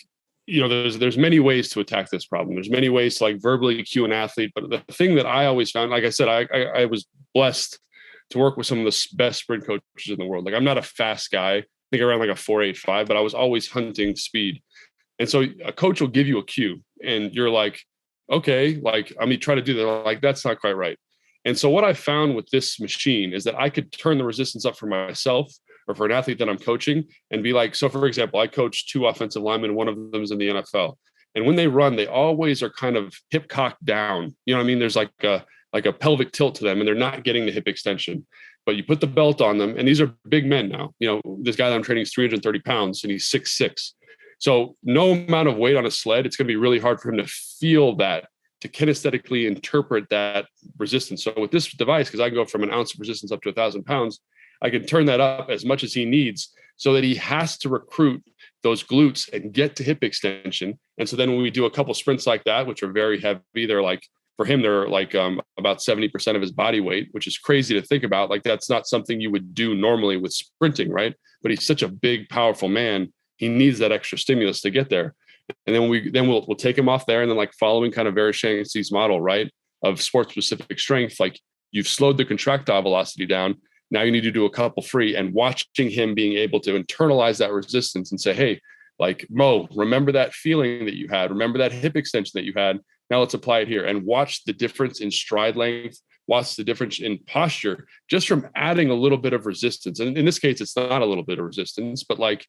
there's many ways to attack this problem. There's many ways to like verbally cue an athlete. But the thing that I always found, like I said, I was blessed to work with some of the best sprint coaches in the world. Like I'm not a fast guy. I think I ran like a 4.85, but I was always hunting speed. And so a coach will give you a cue and you're like, okay, like, I mean, try to do that. Like, that's not quite right. And so what I found with this machine is that I could turn the resistance up for myself or for an athlete that I'm coaching and be like, so for example, I coach 2 offensive linemen. One of them is in the NFL. And when they run, they always are kind of hip cocked down. You know what I mean? There's like a pelvic tilt to them and they're not getting the hip extension, but you put the belt on them. And these are big men now. You know, this guy that I'm training is 330 pounds and he's 6'6". So no amount of weight on a sled, it's going to be really hard for him to feel that, to kinesthetically interpret that resistance. So with this device, because I can go from an ounce of resistance up to 1,000 pounds, I can turn that up as much as he needs so that he has to recruit those glutes and get to hip extension. And so then when we do a couple sprints like that, which are very heavy, they're like, for him, they're like about 70% of his body weight, which is crazy to think about. Like that's not something you would do normally with sprinting, right? But he's such a big, powerful man. He needs that extra stimulus to get there. And then we'll take him off there. And then like following kind of Vereshchansky's model, right, of sport specific strength, like you've slowed the contractile velocity down. Now you need to do a couple free, and watching him being able to internalize that resistance and say, hey, like Mo, remember that feeling that you had, remember that hip extension that you had. Now let's apply it here and watch the difference in stride length, watch the difference in posture, just from adding a little bit of resistance. And in this case, it's not a little bit of resistance, but like,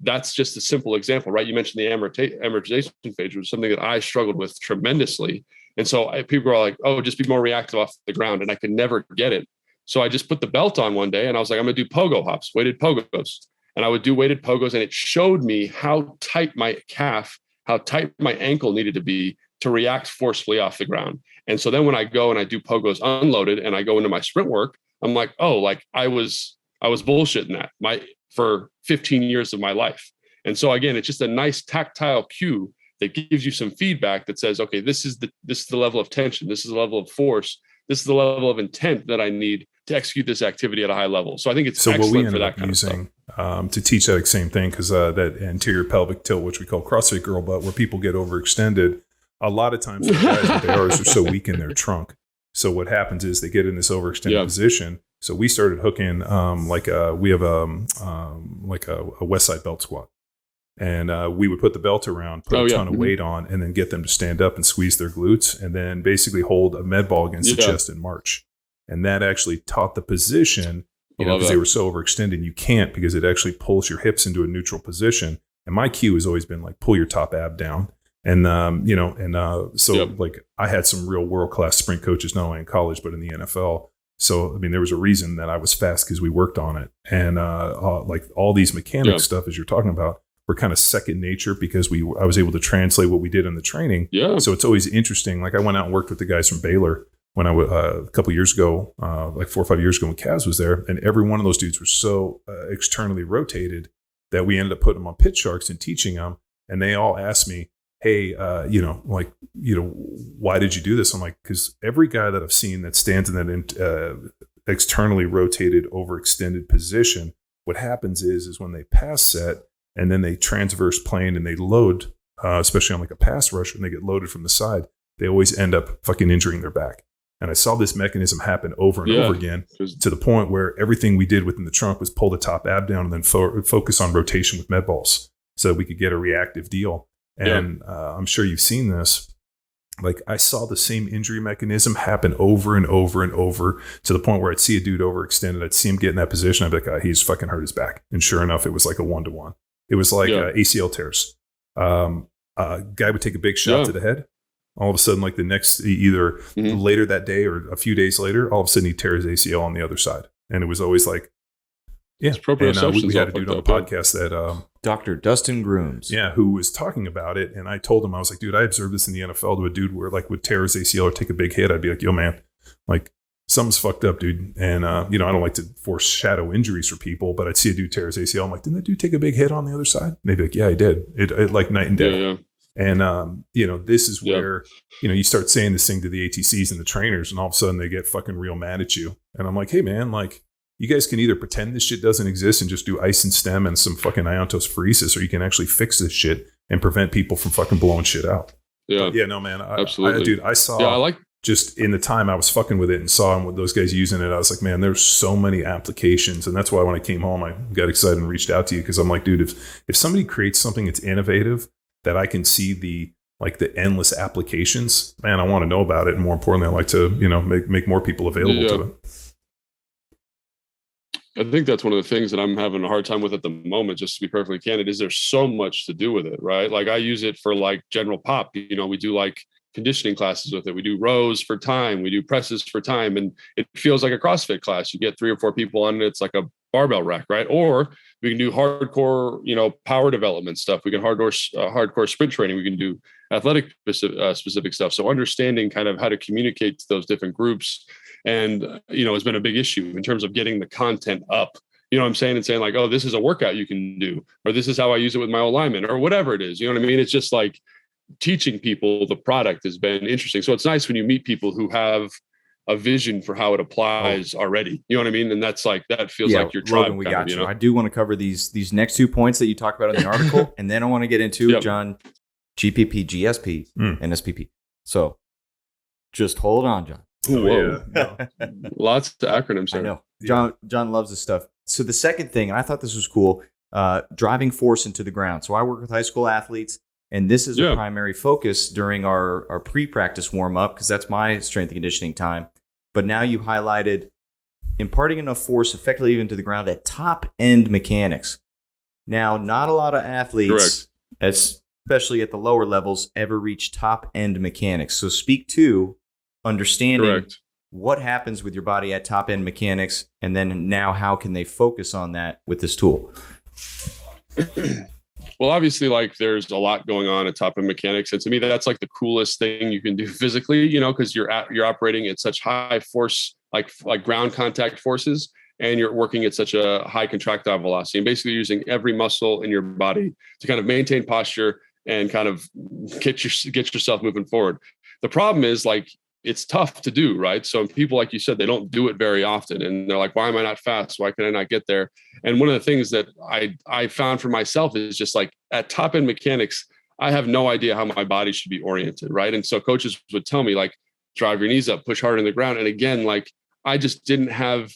that's just a simple example, right? You mentioned the amortization phase, which was something that I struggled with tremendously. And so people are like, oh, just be more reactive off the ground. And I could never get it. So I just put the belt on one day and I was like, I'm going to do pogo hops, weighted pogos. And I would do weighted pogos. And it showed me how tight my calf, how tight my ankle needed to be to react forcefully off the ground. And so then when I go and I do pogos unloaded and I go into my sprint work, I'm like, oh, like I was bullshitting that for 15 years of my life. And so again, it's just a nice tactile cue that gives you some feedback that says, okay, this is the level of tension. This is the level of force. This is the level of intent that I need to execute this activity at a high level. So I think it's excellent for that kind of stuff. To teach that same thing, because that anterior pelvic tilt, which we call CrossFit girl butt, where people get overextended, a lot of times the guys with ARs are so weak in their trunk. So what happens is they get in this overextended position. So we started hooking we have a West Side belt squat, and we would put the belt around, put a ton of weight on, and then get them to stand up and squeeze their glutes, and then basically hold a med ball against the chest and march. And that actually taught the position, because they were so overextended, you can't, because it actually pulls your hips into a neutral position. And my cue has always been like, pull your top ab down. And, like I had some real world-class sprint coaches, not only in college, but in the NFL. So, I mean, there was a reason that I was fast because we worked on it. And like all these mechanic stuff, as you're talking about, were kind of second nature because I was able to translate what we did in the training. Yeah. So it's always interesting. Like I went out and worked with the guys from Baylor when I was a couple of years ago, like 4 or 5 years ago when Kaz was there. And every one of those dudes were so externally rotated that we ended up putting them on pitch sharks and teaching them. And they all asked me, hey, why did you do this? I'm like, because every guy that I've seen that stands in that externally rotated, overextended position, what happens is when they pass set and then they transverse plane and they load, especially on like a pass rush, when they get loaded from the side, they always end up fucking injuring their back. And I saw this mechanism happen over and over again to the point where everything we did within the trunk was pull the top ab down and then focus on rotation with med balls so that we could get a reactive deal. And I'm sure you've seen this. Like I saw the same injury mechanism happen over and over and over to the point where I'd see a dude overextended. I'd see him get in that position. I'd be like, he's fucking hurt his back. And sure enough, it was like a 1-to-1. It was like ACL tears. A guy would take a big shot to the head. All of a sudden, like the next, either later that day or a few days later, all of a sudden he tears his ACL on the other side. And it was always like, we had a dude on the podcast that Dr. Dustin Grooms, who was talking about it, and I told him, I was like, dude, I observed this in the NFL to a dude where like would tear his ACL or take a big hit. I'd be like, yo, man, like something's fucked up, dude. And I don't like to foreshadow injuries for people, but I'd see a dude tear his ACL. I'm like, didn't that dude take a big hit on the other side? And they'd be like, yeah, he did. It like night and day. Yeah. And this is where you start saying this thing to the ATCs and the trainers, and all of a sudden they get fucking real mad at you. And I'm like, hey man, like, you guys can either pretend this shit doesn't exist and just do ice and stem and some fucking iontophoresis, or you can actually fix this shit and prevent people from fucking blowing shit out. Yeah. But yeah, no, man. Absolutely. I saw, I like, just in the time I was fucking with it and saw those guys using it, I was like, man, there's so many applications. And that's why when I came home, I got excited and reached out to you, because I'm like, dude, if somebody creates something that's innovative that I can see the endless applications, man, I want to know about it. And more importantly, I like to, make more people available to it. I think that's one of the things that I'm having a hard time with at the moment, just to be perfectly candid, is there's so much to do with it, right? Like I use it for like general pop, we do like conditioning classes with it. We do rows for time. We do presses for time. And it feels like a CrossFit class. You get 3 or 4 people on it. It's like a barbell rack, right? Or we can do hardcore, power development stuff. We can hardcore sprint training. We can do athletic specific stuff. So understanding kind of how to communicate to those different groups and, has been a big issue in terms of getting the content up. You know what I'm saying? And saying like, oh, this is a workout you can do, or this is how I use it with my alignment, or whatever it is. You know what I mean? It's just like teaching people the product has been interesting. So it's nice when you meet people who have a vision for how it applies already. You know what I mean? And that's like, that feels like your tribe. Logan, we got you. I do want to cover these next 2 points that you talked about in the article. And then I want to get into John, GPP, GSP, and SPP. So just hold on, John. Whoa. Yeah. Lots of acronyms there. I know. John loves this stuff. So the second thing, and I thought this was cool, driving force into the ground. So I work with high school athletes, and this is a primary focus during our pre-practice warm-up, because that's my strength and conditioning time. But now you highlighted imparting enough force effectively into the ground at top-end mechanics. Now, not a lot of athletes, especially at the lower levels, ever reach top-end mechanics. So speak to understanding what happens with your body at top-end mechanics, and then now how can they focus on that with this tool? Well, obviously, like there's a lot going on at top end mechanics, and to me, that's like the coolest thing you can do physically. Because you're operating at such high force, like ground contact forces, and you're working at such a high contractile velocity, and basically using every muscle in your body to kind of maintain posture and kind of get yourself moving forward. The problem is like it's tough to do, right? So people, like you said, they don't do it very often, and they're like, why am I not fast? Why can I not get there? And one of the things that I found for myself is just like at top end mechanics, I have no idea how my body should be oriented, right? And so coaches would tell me like, drive your knees up, push harder in the ground. And again, like I just didn't have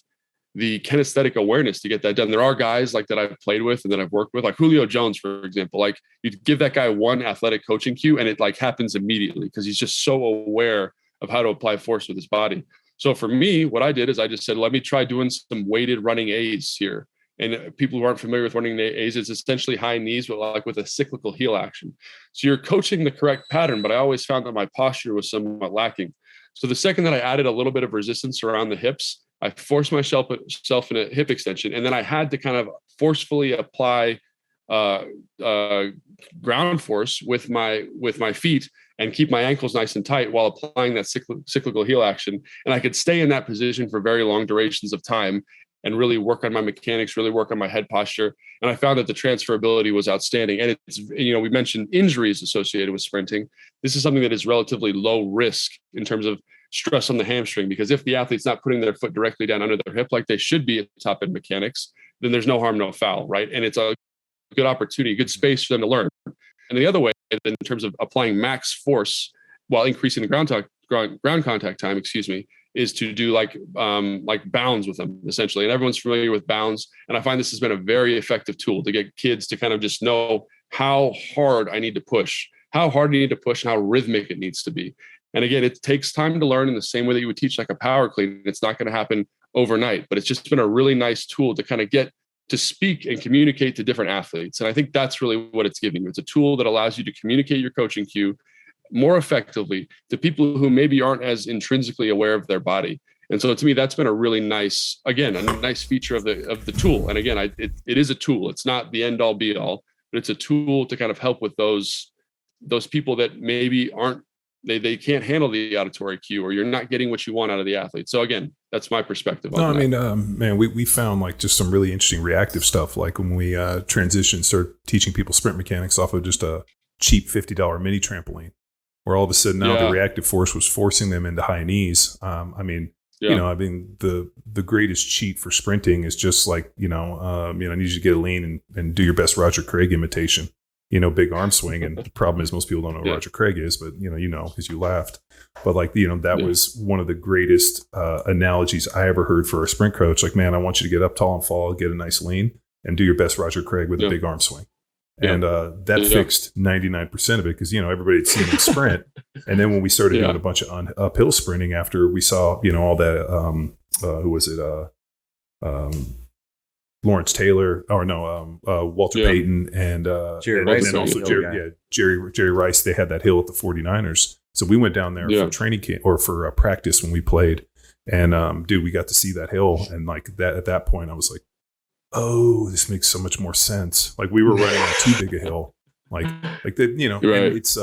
the kinesthetic awareness to get that done. There are guys like that I've played with and that I've worked with, like Julio Jones, for example. Like you give that guy one athletic coaching cue and it like happens immediately because he's just so aware of how to apply force with his body. So for me, what I did is I just said, let me try doing some weighted running A's here. And people who aren't familiar with running A's, it's essentially high knees, but like with a cyclical heel action. So you're coaching the correct pattern, but I always found that my posture was somewhat lacking. So the second that I added a little bit of resistance around the hips, I forced myself in a hip extension. And then I had to kind of forcefully apply ground force with my feet and keep my ankles nice and tight while applying that cyclical heel action. And I could stay in that position for very long durations of time and really work on my mechanics, really work on my head posture. And I found that the transferability was outstanding. And it's, we mentioned injuries associated with sprinting. This is something that is relatively low risk in terms of stress on the hamstring, because if the athlete's not putting their foot directly down under their hip like they should be at top end mechanics, then there's no harm, no foul, right? And it's a good opportunity, good space for them to learn. And the other way, in terms of applying max force while increasing the ground contact time, is to do like bounds with them, essentially. And everyone's familiar with bounds. And I find this has been a very effective tool to get kids to kind of just know how hard I need to push, and how rhythmic it needs to be. And again, it takes time to learn in the same way that you would teach like a power clean. It's not going to happen overnight, but it's just been a really nice tool to kind of get to speak and communicate to different athletes. And I think that's really what it's giving you. It's a tool that allows you to communicate your coaching cue more effectively to people who maybe aren't as intrinsically aware of their body. And so to me, that's been a really nice, again, a nice feature of the tool. And again, it is a tool. It's not the end all be all, but it's a tool to kind of help with those people that maybe aren't, they can't handle the auditory cue, or you're not getting what you want out of the athlete. So again, that's my perspective on that. I mean, man, we found like just some really interesting reactive stuff. Like when we started teaching people sprint mechanics off of just a cheap $50 mini trampoline, where all of a sudden now the reactive force was forcing them into high knees. The greatest cheat for sprinting is just like, I need you to get a lean and do your best Roger Craig imitation. big arm swing. And the problem is most people don't know who Roger Craig is, but because you laughed. But like, that was one of the greatest analogies I ever heard for a sprint coach. Like, man, I want you to get up tall and fall, get a nice lean, and do your best Roger Craig with a big arm swing. And that fixed 99% of it because, everybody had seen him sprint. And then when we started doing a bunch of uphill sprinting after we saw, all that, who was it? Lawrence Taylor, Walter Payton and Jerry Rice. And also Jerry Rice. They had that hill at the 49ers. So we went down there for training camp or for practice when we played. And dude, we got to see that hill. And like that, at that point, I was like, oh, this makes so much more sense. Like we were running on too big a hill. Like that, and it's,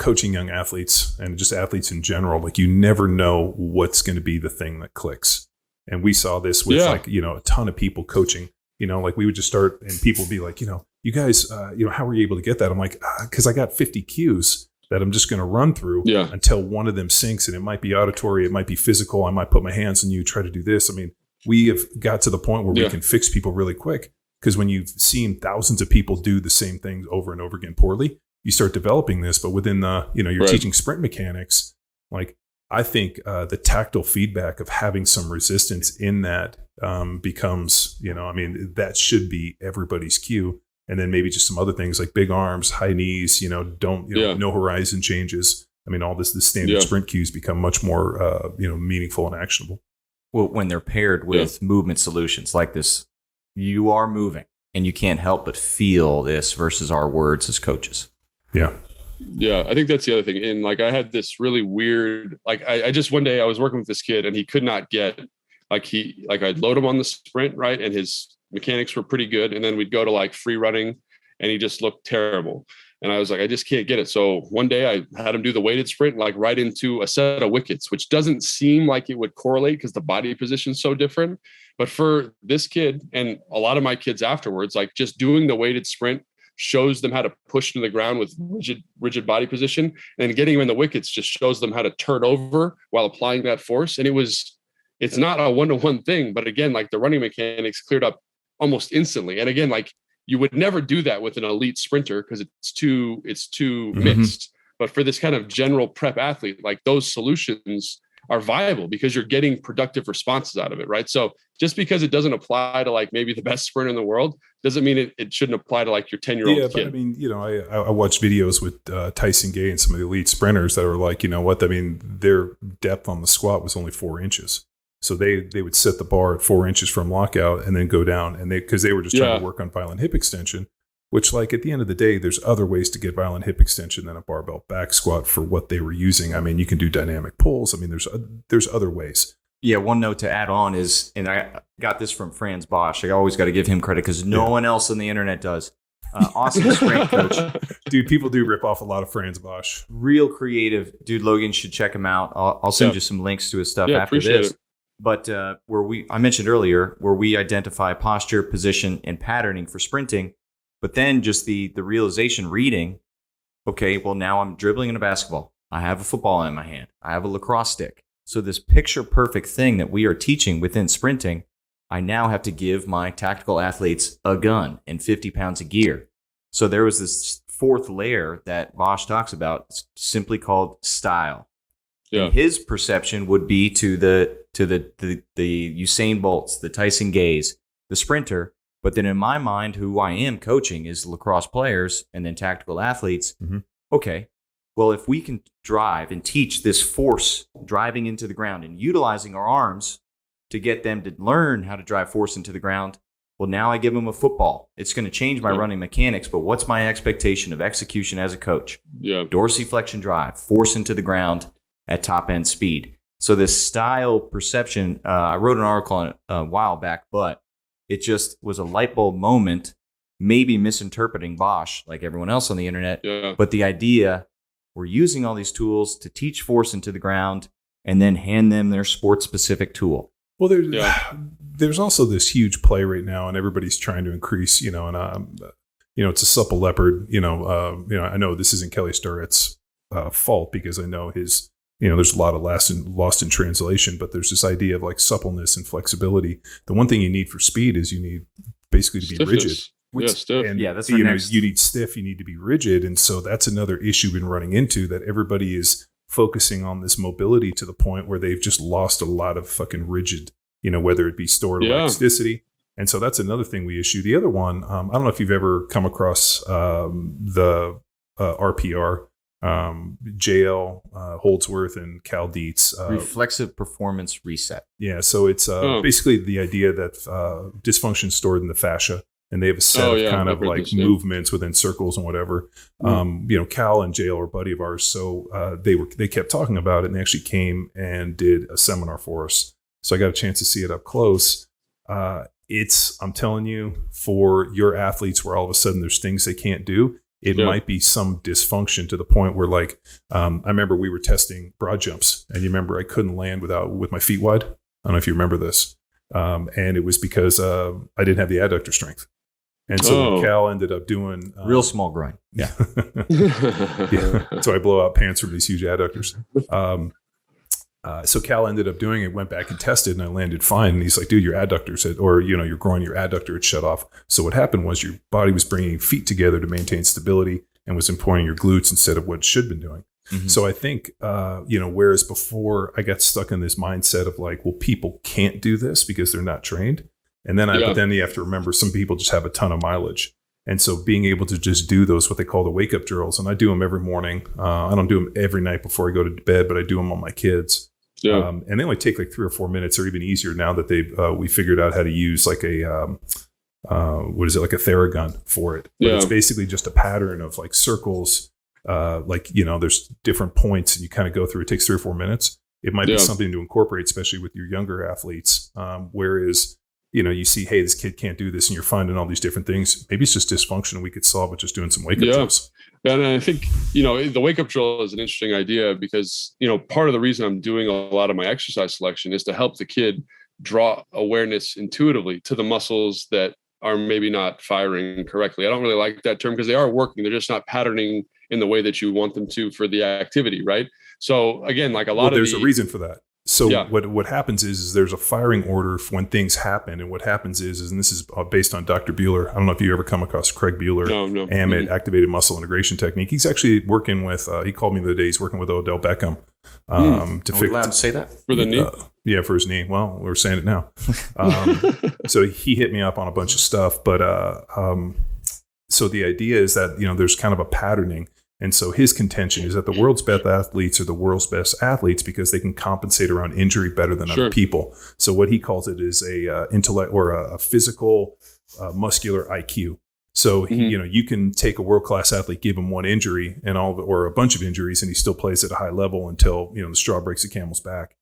coaching young athletes and just athletes in general, like you never know what's going to be the thing that clicks. And we saw this with a ton of people coaching, like we would just start and people would be like, you guys, how were you able to get that? I'm like, because I got 50 cues that I'm just going to run through until one of them sinks. And it might be auditory. It might be physical. I might put my hands on you, try to do this. I mean, we have got to the point where we can fix people really quick because when you've seen thousands of people do the same things over and over again poorly, you start developing this. But within the, you're teaching sprint mechanics, like I think the tactile feedback of having some resistance in that becomes, that should be everybody's cue. And then maybe just some other things like big arms, high knees, no horizon changes. I mean, all the standard sprint cues become much more, meaningful and actionable. Well, when they're paired with movement solutions like this, you are moving and you can't help but feel this versus our words as coaches. Yeah. Yeah. I think that's the other thing. And like, I had this really weird, like I just, one day I was working with this kid and he could not get I'd load him on the sprint. Right. And his mechanics were pretty good. And then we'd go to like free running and he just looked terrible. And I was like, I just can't get it. So one day I had him do the weighted sprint, like right into a set of wickets, which doesn't seem like it would correlate because the body position is so different. But for this kid and a lot of my kids afterwards, like just doing the weighted sprint shows them how to push to the ground with rigid body position, and getting them in the wickets just shows them how to turn over while applying that force. And it's not a one-to-one thing, but again, like the running mechanics cleared up almost instantly. And again, like you would never do that with an elite sprinter because it's too mixed. But for this kind of general prep athlete, like those solutions are viable because you're getting productive responses out of it, right? So just because it doesn't apply to like maybe the best sprinter in the world doesn't mean it shouldn't apply to like your 10-year-old kid. But I mean, I watched videos with Tyson Gay and some of the elite sprinters that were like, their depth on the squat was only 4 inches. So they would set the bar at 4 inches from lockout and then go down, and because they were just trying to work on violent hip extension, which like at the end of the day, there's other ways to get violent hip extension than a barbell back squat for what they were using. I mean, you can do dynamic pulls. I mean, there's other ways. Yeah, one note to add on is, and I got this from Franz Bosch. I always got to give him credit because no one else on the internet does. Awesome strength coach. Dude, people do rip off a lot of Franz Bosch. Real creative. Dude, Logan should check him out. I'll send you some links to his stuff after this. But I mentioned earlier, where we identify posture, position, and patterning for sprinting, but then just the realization reading, okay, well, now I'm dribbling in a basketball. I have a football in my hand. I have a lacrosse stick. So this picture perfect thing that we are teaching within sprinting, I now have to give my tactical athletes a gun and 50 pounds of gear. So there was this fourth layer that Bosch talks about, simply called style. Yeah. And his perception would be to the Usain Bolts, the Tyson Gays, the sprinter. But then in my mind, who I am coaching is lacrosse players and then tactical athletes. Mm-hmm. Okay, well, if we can drive and teach this force driving into the ground and utilizing our arms to get them to learn how to drive force into the ground, well, now I give them a football. It's going to change my running mechanics, but what's my expectation of execution as a coach? Yeah. Dorsiflexion drive, force into the ground at top end speed. So this style perception, I wrote an article on it a while back, but it just was a light bulb moment, maybe misinterpreting Bosch like everyone else on the internet. Yeah. But the idea, we're using all these tools to teach force into the ground and then hand them their sport-specific tool. Well, there's also this huge play right now, and everybody's trying to increase, and it's a supple leopard. I know this isn't Kelly Starrett's fault because I know his, there's a lot of lost in translation, but there's this idea of like suppleness and flexibility. The one thing you need for speed is you need basically to be rigid. Stiff. And, Yeah, that's you know, next. you need stiff, you need to be rigid. And so that's another issue we've been running into, that everybody is focusing on this mobility to the point where they've just lost a lot of fucking rigid, you know, whether it be stored elasticity. And so that's another thing we issue. The other one, I don't know if you've ever come across the RPR, JL Holdsworth and Cal Dietz. Reflexive performance reset. Yeah, so it's basically the idea that dysfunction is stored in the fascia, and they have a set of kind of like movements within circles and whatever. You know, Cal and JL are a buddy of ours, so they kept talking about it, and they actually came and did a seminar for us. So I got a chance to see it up close. I'm telling you, for your athletes where all of a sudden there's things they can't do, it might be some dysfunction to the point where, like, I remember we were testing broad jumps, and you remember I couldn't land with my feet wide. I don't know if you remember this. And it was because I didn't have the adductor strength. And so what Cal ended up doing... real small groin. Yeah. So I blow out pants from these huge adductors. So Cal ended up doing it, went back and tested, and I landed fine. And he's like, dude, your adductors had, or, you know, your groin, your adductor had shut off. So what happened was your body was bringing feet together to maintain stability and was employing your glutes instead of what it should have been doing. Mm-hmm. So I think, you know, whereas before I got stuck in this mindset of like, well, people can't do this because they're not trained. And then but then you have to remember, some people just have a ton of mileage. And so being able to just do those, what they call the wake up drills, and I do them every morning. I don't do them every night before I go to bed, but I do them on my kids. Yeah. And they only take like 3 or 4 minutes, or even easier now that we figured out how to use like a, like a Theragun for it. But it's basically just a pattern of like circles. Like, you know, there's different points and you kind of go through, it takes 3 or 4 minutes. It might be something to incorporate, especially with your younger athletes. Whereas, you know, you see, hey, this kid can't do this, and you're finding all these different things. Maybe it's just dysfunction, and we could solve it just doing some wake up drills. And I think, you know, the wake up drill is an interesting idea because, you know, part of the reason I'm doing a lot of my exercise selection is to help the kid draw awareness intuitively to the muscles that are maybe not firing correctly. I don't really like that term because they are working. They're just not patterning in the way that you want them to for the activity, right? So again, like there's a reason for that. So what happens is there's a firing order for when things happen. And what happens is, and this is based on Dr. Bueller. I don't know if you ever come across Craig Bueller, AMIT, activated muscle integration technique. He's actually working with, he called me the other day, he's working with Odell Beckham. Are we allowed to say that? For the knee? Yeah, for his knee. Well, we're saying it now. So he hit me up on a bunch of stuff. But so the idea is that, you know, there's kind of a patterning. And so his contention is that the world's best athletes are the world's best athletes because they can compensate around injury better than other people. So what he calls it is a intellect or a physical muscular IQ. So you know, you can take a world-class athlete, give him one injury or a bunch of injuries, and he still plays at a high level until, you know, the straw breaks the camel's back.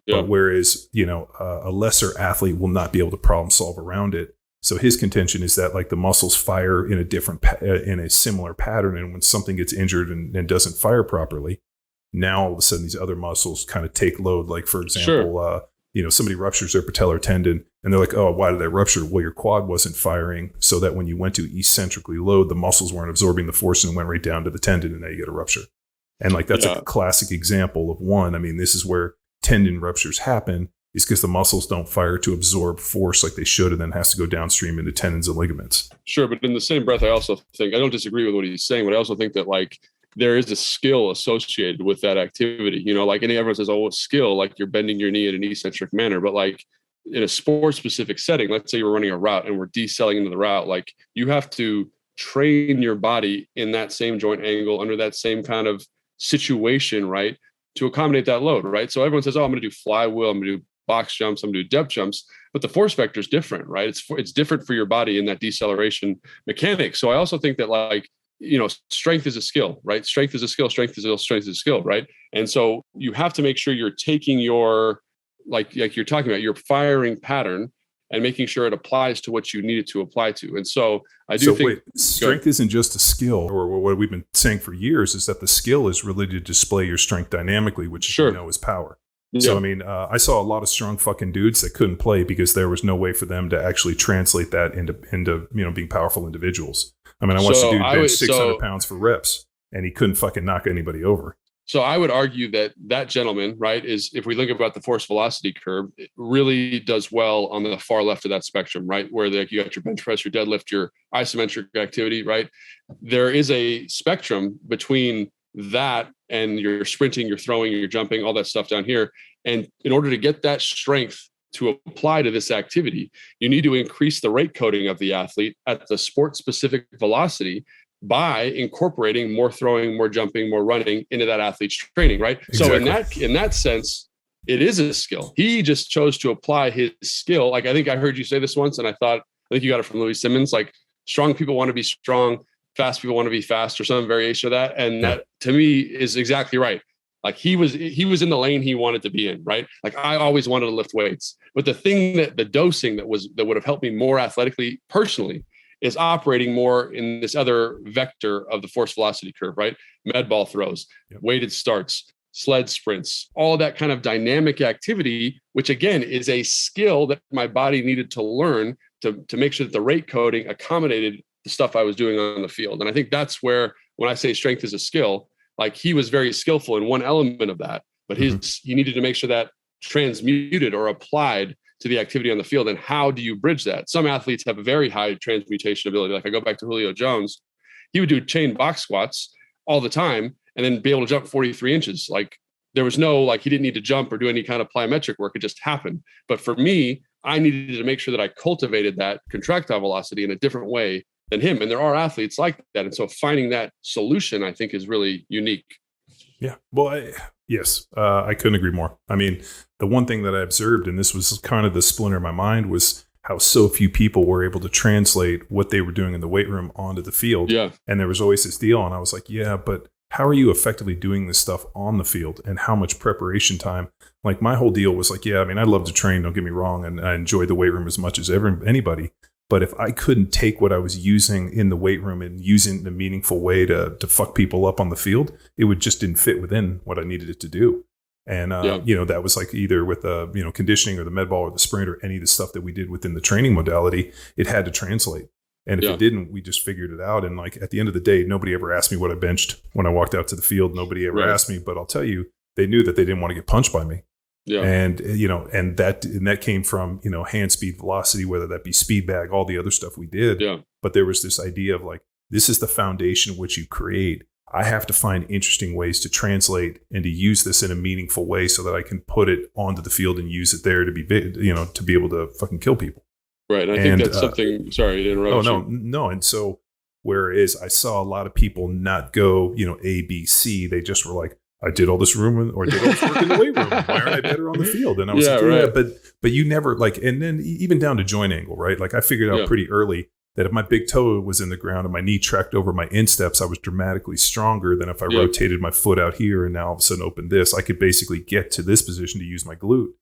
But whereas, you know, a lesser athlete will not be able to problem solve around it. So his contention is that like the muscles fire in a similar pattern. And when something gets injured and doesn't fire properly, now all of a sudden these other muscles kind of take load. Like, for example, you know, somebody ruptures their patellar tendon and they're like, oh, why did they rupture? Well, your quad wasn't firing, so that when you went to eccentrically load, the muscles weren't absorbing the force and went right down to the tendon, and now you get a rupture. And like, that's a classic example of one. I mean, this is where tendon ruptures happen, is because the muscles don't fire to absorb force like they should, and then has to go downstream into tendons and ligaments. Sure. But in the same breath, I also think, I don't disagree with what he's saying, but I also think that like there is a skill associated with that activity. You know, like everyone says, oh, it's skill, like you're bending your knee in an eccentric manner. But like in a sport specific setting, let's say you're running a route and we're decelling into the route, like you have to train your body in that same joint angle under that same kind of situation, right, to accommodate that load, right? So everyone says, oh, I'm going to do flywheel, I'm going to do box jumps, I'm going to do depth jumps, but the force vector is different, right? It's different for your body in that deceleration mechanic. So I also think that, like, you know, strength is a skill, right? Strength is a skill, strength is a skill, right? And so you have to make sure you're taking your, like you're talking about, your firing pattern and making sure it applies to what you need it to apply to. And so I do think strength isn't just a skill, or what we've been saying for years is that the skill is really to display your strength dynamically, which you know is power. So, I mean, I saw a lot of strong fucking dudes that couldn't play because there was no way for them to actually translate that into you know, being powerful individuals. I mean, I watched a dude bench 600 pounds for reps, and he couldn't fucking knock anybody over. So I would argue that that gentleman, right, is, if we think about the force velocity curve, it really does well on the far left of that spectrum, right? Where you got your bench press, your deadlift, your isometric activity, right? There is a spectrum between that and your sprinting, your throwing, your jumping, all that stuff down here. And in order to get that strength to apply to this activity, you need to increase the rate coding of the athlete at the sport specific velocity by incorporating more throwing, more jumping, more running into that athlete's training, right? Exactly. So in that sense, it is a skill. He just chose to apply his skill. Like, I think I heard you say this once, and I think you got it from Louis Simmons. Like, strong people want to be strong, fast people want to be fast, or some variation of that. And that, to me, is exactly right. Like, he was in the lane he wanted to be in, right? Like, I always wanted to lift weights, but the thing the dosing that would have helped me more athletically, personally, is operating more in this other vector of the force velocity curve, right? Med ball throws, weighted starts, sled sprints, all that kind of dynamic activity, which again is a skill that my body needed to learn to make sure that the rate coding accommodated the stuff I was doing on the field. And I think that's where, when I say strength is a skill, like, he was very skillful in one element of that, but he needed to make sure that transmuted or applied to the activity on the field. And how do you bridge that? Some athletes have a very high transmutation ability. Like, I go back to Julio Jones, he would do chain box squats all the time and then be able to jump 43 inches. Like, there was no, like, he didn't need to jump or do any kind of plyometric work. It just happened. But for me, I needed to make sure that I cultivated that contractile velocity in a different way than him. And there are athletes like that. And so finding that solution, I think, is really unique. Yeah. Well, yes, I couldn't agree more. I mean, the one thing that I observed, and this was kind of the splinter in my mind, was how so few people were able to translate what they were doing in the weight room onto the field. Yeah. And there was always this deal. And I was like, yeah, but how are you effectively doing this stuff on the field, and how much preparation time? Like, my whole deal was like, yeah, I mean, I love to train, don't get me wrong. And I enjoy the weight room as much as anybody. But if I couldn't take what I was using in the weight room and using it in a meaningful way to fuck people up on the field, it would just didn't fit within what I needed it to do. And, that was like either with conditioning or the med ball or the sprint or any of the stuff that we did within the training modality, it had to translate. And if it didn't, we just figured it out. And like, at the end of the day, nobody ever asked me what I benched when I walked out to the field. Nobody ever asked me, but I'll tell you, they knew that they didn't want to get punched by me. Yeah. And, and that came from, hand speed, velocity, whether that be speed bag, all the other stuff we did. Yeah. But there was this idea of like, this is the foundation which you create. I have to find interesting ways to translate and to use this in a meaningful way so that I can put it onto the field and use it there to be, to be able to fucking kill people. Right. I think that's something, sorry to interrupt. Oh, no. And so, whereas I saw a lot of people not go, A, B, C, they just were like, I did all this room or did all this work in the weight room. Why aren't I better on the field? And I was but you never like, and then even down to joint angle, right? Like, I figured out pretty early that if my big toe was in the ground and my knee tracked over my insteps, I was dramatically stronger than if I rotated my foot out here and now all of a sudden opened this. I could basically get to this position to use my glute.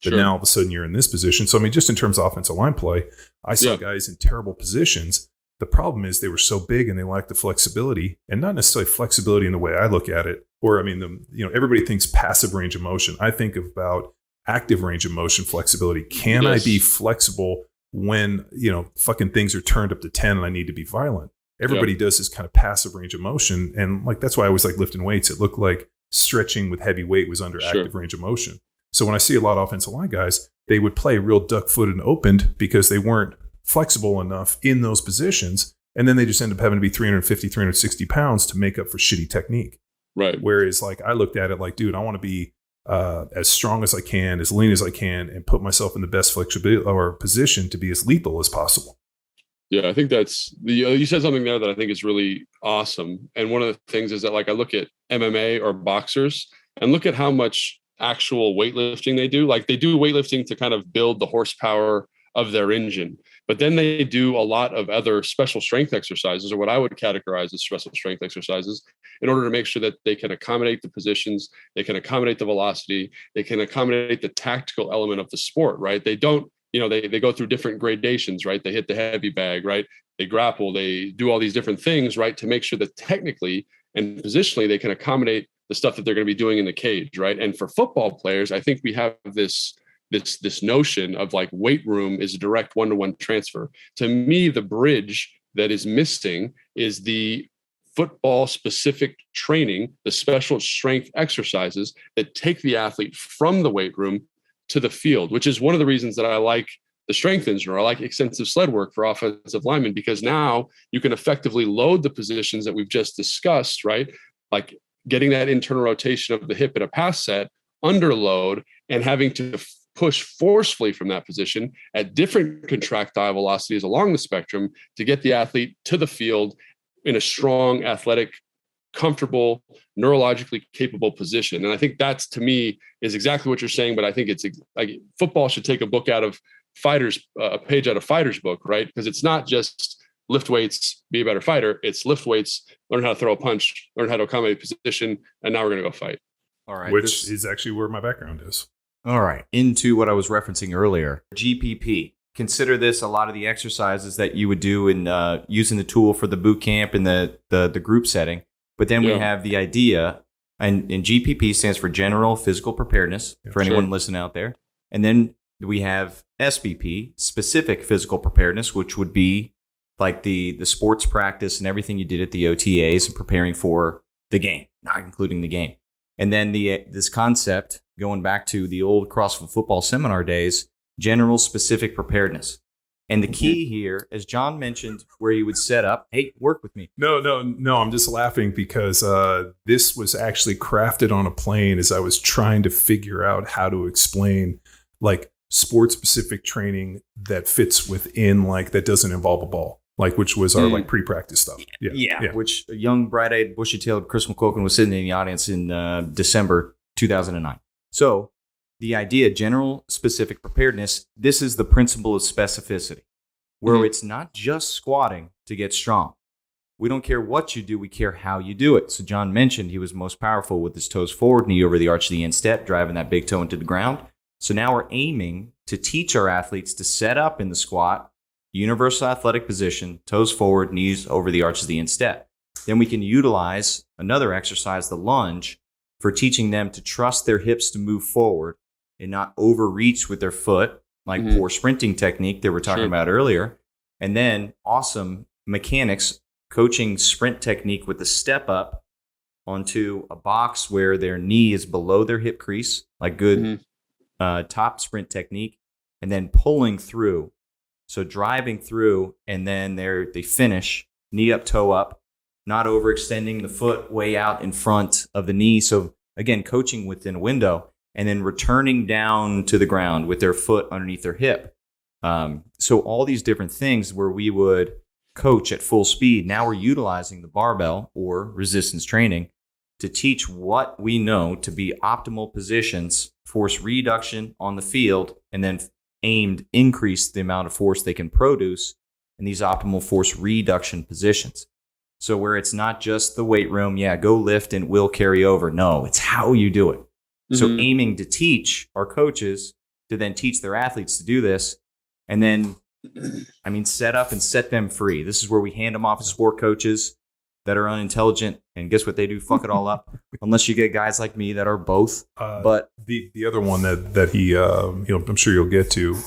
But now all of a sudden you're in this position. So, I mean, just in terms of offensive line play, I saw guys in terrible positions. The problem is they were so big and they lacked the flexibility, and not necessarily flexibility in the way I look at it. Or, I mean, everybody thinks passive range of motion. I think about active range of motion flexibility. Can I be flexible when, fucking things are turned up to 10 and I need to be violent? Everybody does this kind of passive range of motion. And like, that's why I always like lifting weights. It looked like stretching with heavy weight was under active range of motion. So when I see a lot of offensive line guys, they would play real duck-footed and opened because they weren't flexible enough in those positions. And then they just end up having to be 350, 360 pounds to make up for shitty technique. Right. Whereas like, I looked at it like, dude, I want to be as strong as I can, as lean as I can, and put myself in the best flexibility or position to be as lethal as possible. Yeah, I think that's you said something there that I think is really awesome. And one of the things is that, like, I look at MMA or boxers and look at how much actual weightlifting they do. Like, they do weightlifting to kind of build the horsepower of their engine, but then they do a lot of other special strength exercises, or what I would categorize as special strength exercises, in order to make sure that they can accommodate the positions, they can accommodate the velocity, they can accommodate the tactical element of the sport, right? They don't, they go through different gradations, right? They hit the heavy bag, right? They grapple, they do all these different things, right? To make sure that technically and positionally they can accommodate the stuff that they're going to be doing in the cage, right? And for football players, I think we have this notion of like weight room is a direct one-to-one transfer. To me, the bridge that is missing is the football specific training, the special strength exercises that take the athlete from the weight room to the field, which is one of the reasons that I like the strength engineer. I like extensive sled work for offensive linemen, because now you can effectively load the positions that we've just discussed, right? Like getting that internal rotation of the hip in a pass set under load and having to push forcefully from that position at different contractile velocities along the spectrum to get the athlete to the field in a strong, athletic, comfortable, neurologically capable position. And I think that's, to me, is exactly what you're saying. But I think it's like football should take a book out of fighters, a page out of fighters book, right? Because it's not just lift weights, be a better fighter. It's lift weights, learn how to throw a punch, learn how to accommodate position, and now we're going to go fight. All right. Which is actually where my background is. All right. Into what I was referencing earlier, GPP. Consider this a lot of the exercises that you would do in using the tool for the boot camp and the group setting. But then we have the idea, and GPP stands for General Physical Preparedness, for anyone listening out there. And then we have SPP, Specific Physical Preparedness, which would be like the sports practice and everything you did at the OTAs and preparing for the game, not including the game. And then this concept, going back to the old CrossFit football seminar days, General Specific Preparedness. And the key here, as John mentioned, where you would set up, hey, work with me. No, I'm just laughing because this was actually crafted on a plane as I was trying to figure out how to explain like sport specific training that fits within, like, that doesn't involve a ball, like, which was our like pre-practice stuff. Yeah. Which a young, bright-eyed, bushy-tailed Chris McQuilkin was sitting in the audience in December 2009. So the idea, general specific preparedness, this is the principle of specificity, where it's not just squatting to get strong. We don't care what you do, we care how you do it. So John mentioned he was most powerful with his toes forward, knee over the arch of the instep, driving that big toe into the ground. So now we're aiming to teach our athletes to set up in the squat, universal athletic position, toes forward, knees over the arch of the instep. Then we can utilize another exercise, the lunge, for teaching them to trust their hips to move forward and not overreach with their foot, like poor sprinting technique that we're talking about earlier. And then awesome mechanics, coaching sprint technique with the step up onto a box where their knee is below their hip crease, like good top sprint technique, and then pulling through. So driving through, and then they finish knee up, toe up, not overextending the foot way out in front of the knee. So again, coaching within a window, and then returning down to the ground with their foot underneath their hip. So all these different things where we would coach at full speed. Now we're utilizing the barbell or resistance training to teach what we know to be optimal positions, force reduction on the field, and then aimed increase the amount of force they can produce in these optimal force reduction positions. So where it's not just the weight room, go lift and we'll carry over. No, it's how you do it. So aiming to teach our coaches to then teach their athletes to do this, and then, set up and set them free. This is where we hand them off to sport coaches that are unintelligent, and guess what they do? Fuck it all up. Unless you get guys like me that are both. But the other one that he, I'm sure you'll get to,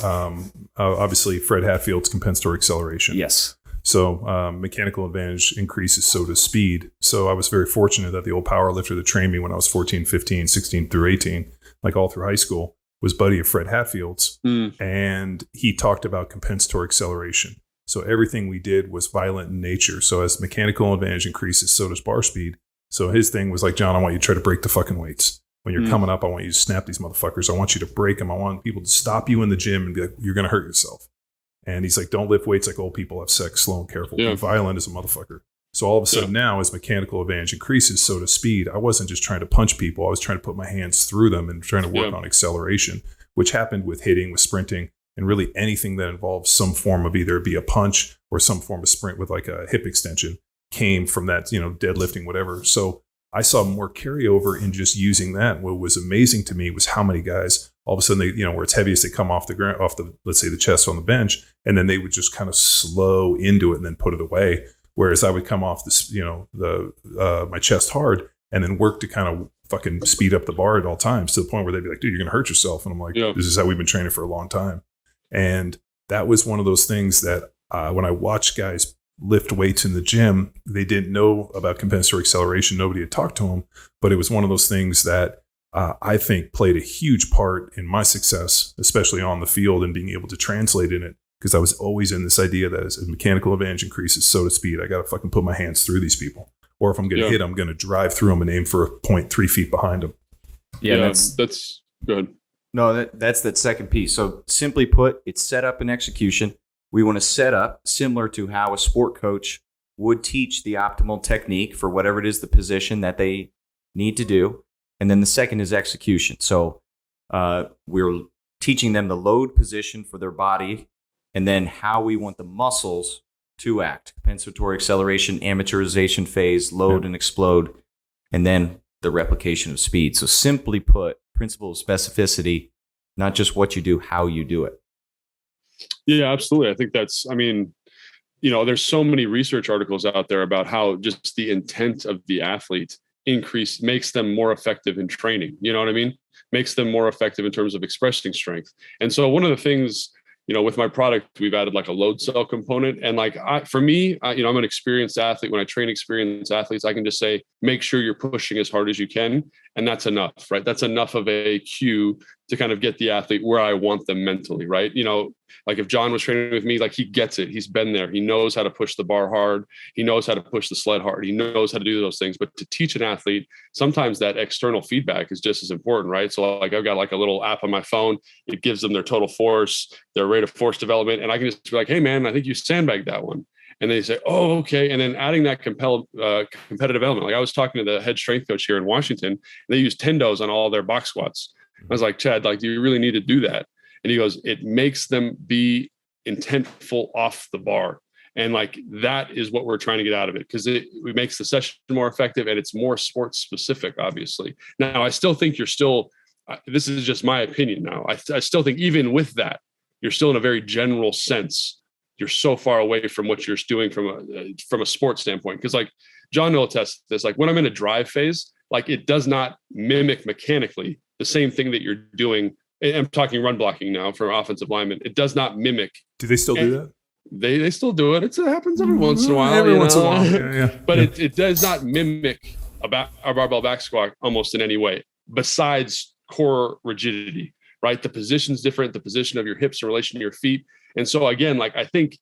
obviously Fred Hatfield's compensatory acceleration. Yes. So mechanical advantage increases, so does speed. So I was very fortunate that the old power lifter that trained me when I was 14, 15, 16 through 18, like all through high school, was buddy of Fred Hatfield's. And he talked about compensatory acceleration. So everything we did was violent in nature. So as mechanical advantage increases, so does bar speed. So his thing was like, John, I want you to try to break the fucking weights. When you're coming up, I want you to snap these motherfuckers. I want you to break them. I want people to stop you in the gym and be like, you're going to hurt yourself. And he's like, don't lift weights like old people, have sex, slow and careful. Be violent as a motherfucker. So all of a sudden now, as mechanical advantage increases, so does speed. I wasn't just trying to punch people. I was trying to put my hands through them and trying to work on acceleration, which happened with hitting, with sprinting, and really anything that involves some form of either be a punch or some form of sprint with like a hip extension came from that, deadlifting, whatever. So I saw more carryover in just using that. What was amazing to me was how many guys all of a sudden they, where it's heaviest, they come off the ground, off the, let's say the chest on the bench, and then they would just kind of slow into it and then put it away. Whereas I would come off this, my chest hard and then work to kind of fucking speed up the bar at all times, to the point where they'd be like, dude, you're going to hurt yourself. And I'm like, this is how we've been training for a long time. And that was one of those things that when I watched guys lift weights in the gym. They didn't know about compensatory acceleration. Nobody had talked to them, but it was one of those things that I think played a huge part in my success, especially on the field and being able to translate in it. Because I was always in this idea that as mechanical advantage increases, so does speed. I got to fucking put my hands through these people. Or if I'm going to hit, I'm going to drive through them and aim for a point 3 feet behind them. Yeah, that's good. No, that's that second piece. So simply put, it's set up and execution. We want to set up similar to how a sport coach would teach the optimal technique for whatever it is the position that they need to do. And then the second is execution. So we're teaching them the load position for their body and then how we want the muscles to act. Compensatory acceleration, amortization phase, load and explode, and then the replication of speed. So simply put, principle of specificity, not just what you do, how you do it. Yeah, absolutely. I think there's so many research articles out there about how just the intent of the athlete makes them more effective in training. You know what I mean? Makes them more effective in terms of expressing strength. And so one of the things, with my product, we've added like a load cell component. And for me, I'm an experienced athlete. When I train experienced athletes, I can just say, make sure you're pushing as hard as you can. And that's enough, right? That's enough of a cue to kind of get the athlete where I want them mentally, right? Like if John was training with me, like he gets it. He's been there. He knows how to push the bar hard. He knows how to push the sled hard. He knows how to do those things. But to teach an athlete, sometimes that external feedback is just as important, right? So like I've got like a little app on my phone. It gives them their total force, their rate of force development. And I can just be like, hey man, I think you sandbagged that one. And they say, oh, okay. And then adding that competitive element. Like I was talking to the head strength coach here in Washington, and they use tendos on all their box squats. I was like, Chad, like, do you really need to do that? And he goes, it makes them be intentful off the bar. And like, that is what we're trying to get out of it, because it makes the session more effective and it's more sports specific, obviously. Now, I still think this is just my opinion now. I still think even with that, you're still in a very general sense. You're so far away from what you're doing from a sports standpoint. Because like John will attest this, like when I'm in a drive phase, like it does not mimic mechanically the same thing that you're doing. I'm talking run blocking now for offensive linemen. It does not mimic. Do they still do that? They still do it. It happens every once in a while. Every once in a while. Yeah. But it does not mimic a barbell back squat almost in any way, besides core rigidity, right? The position's different. The position of your hips in relation to your feet. And so again, like I think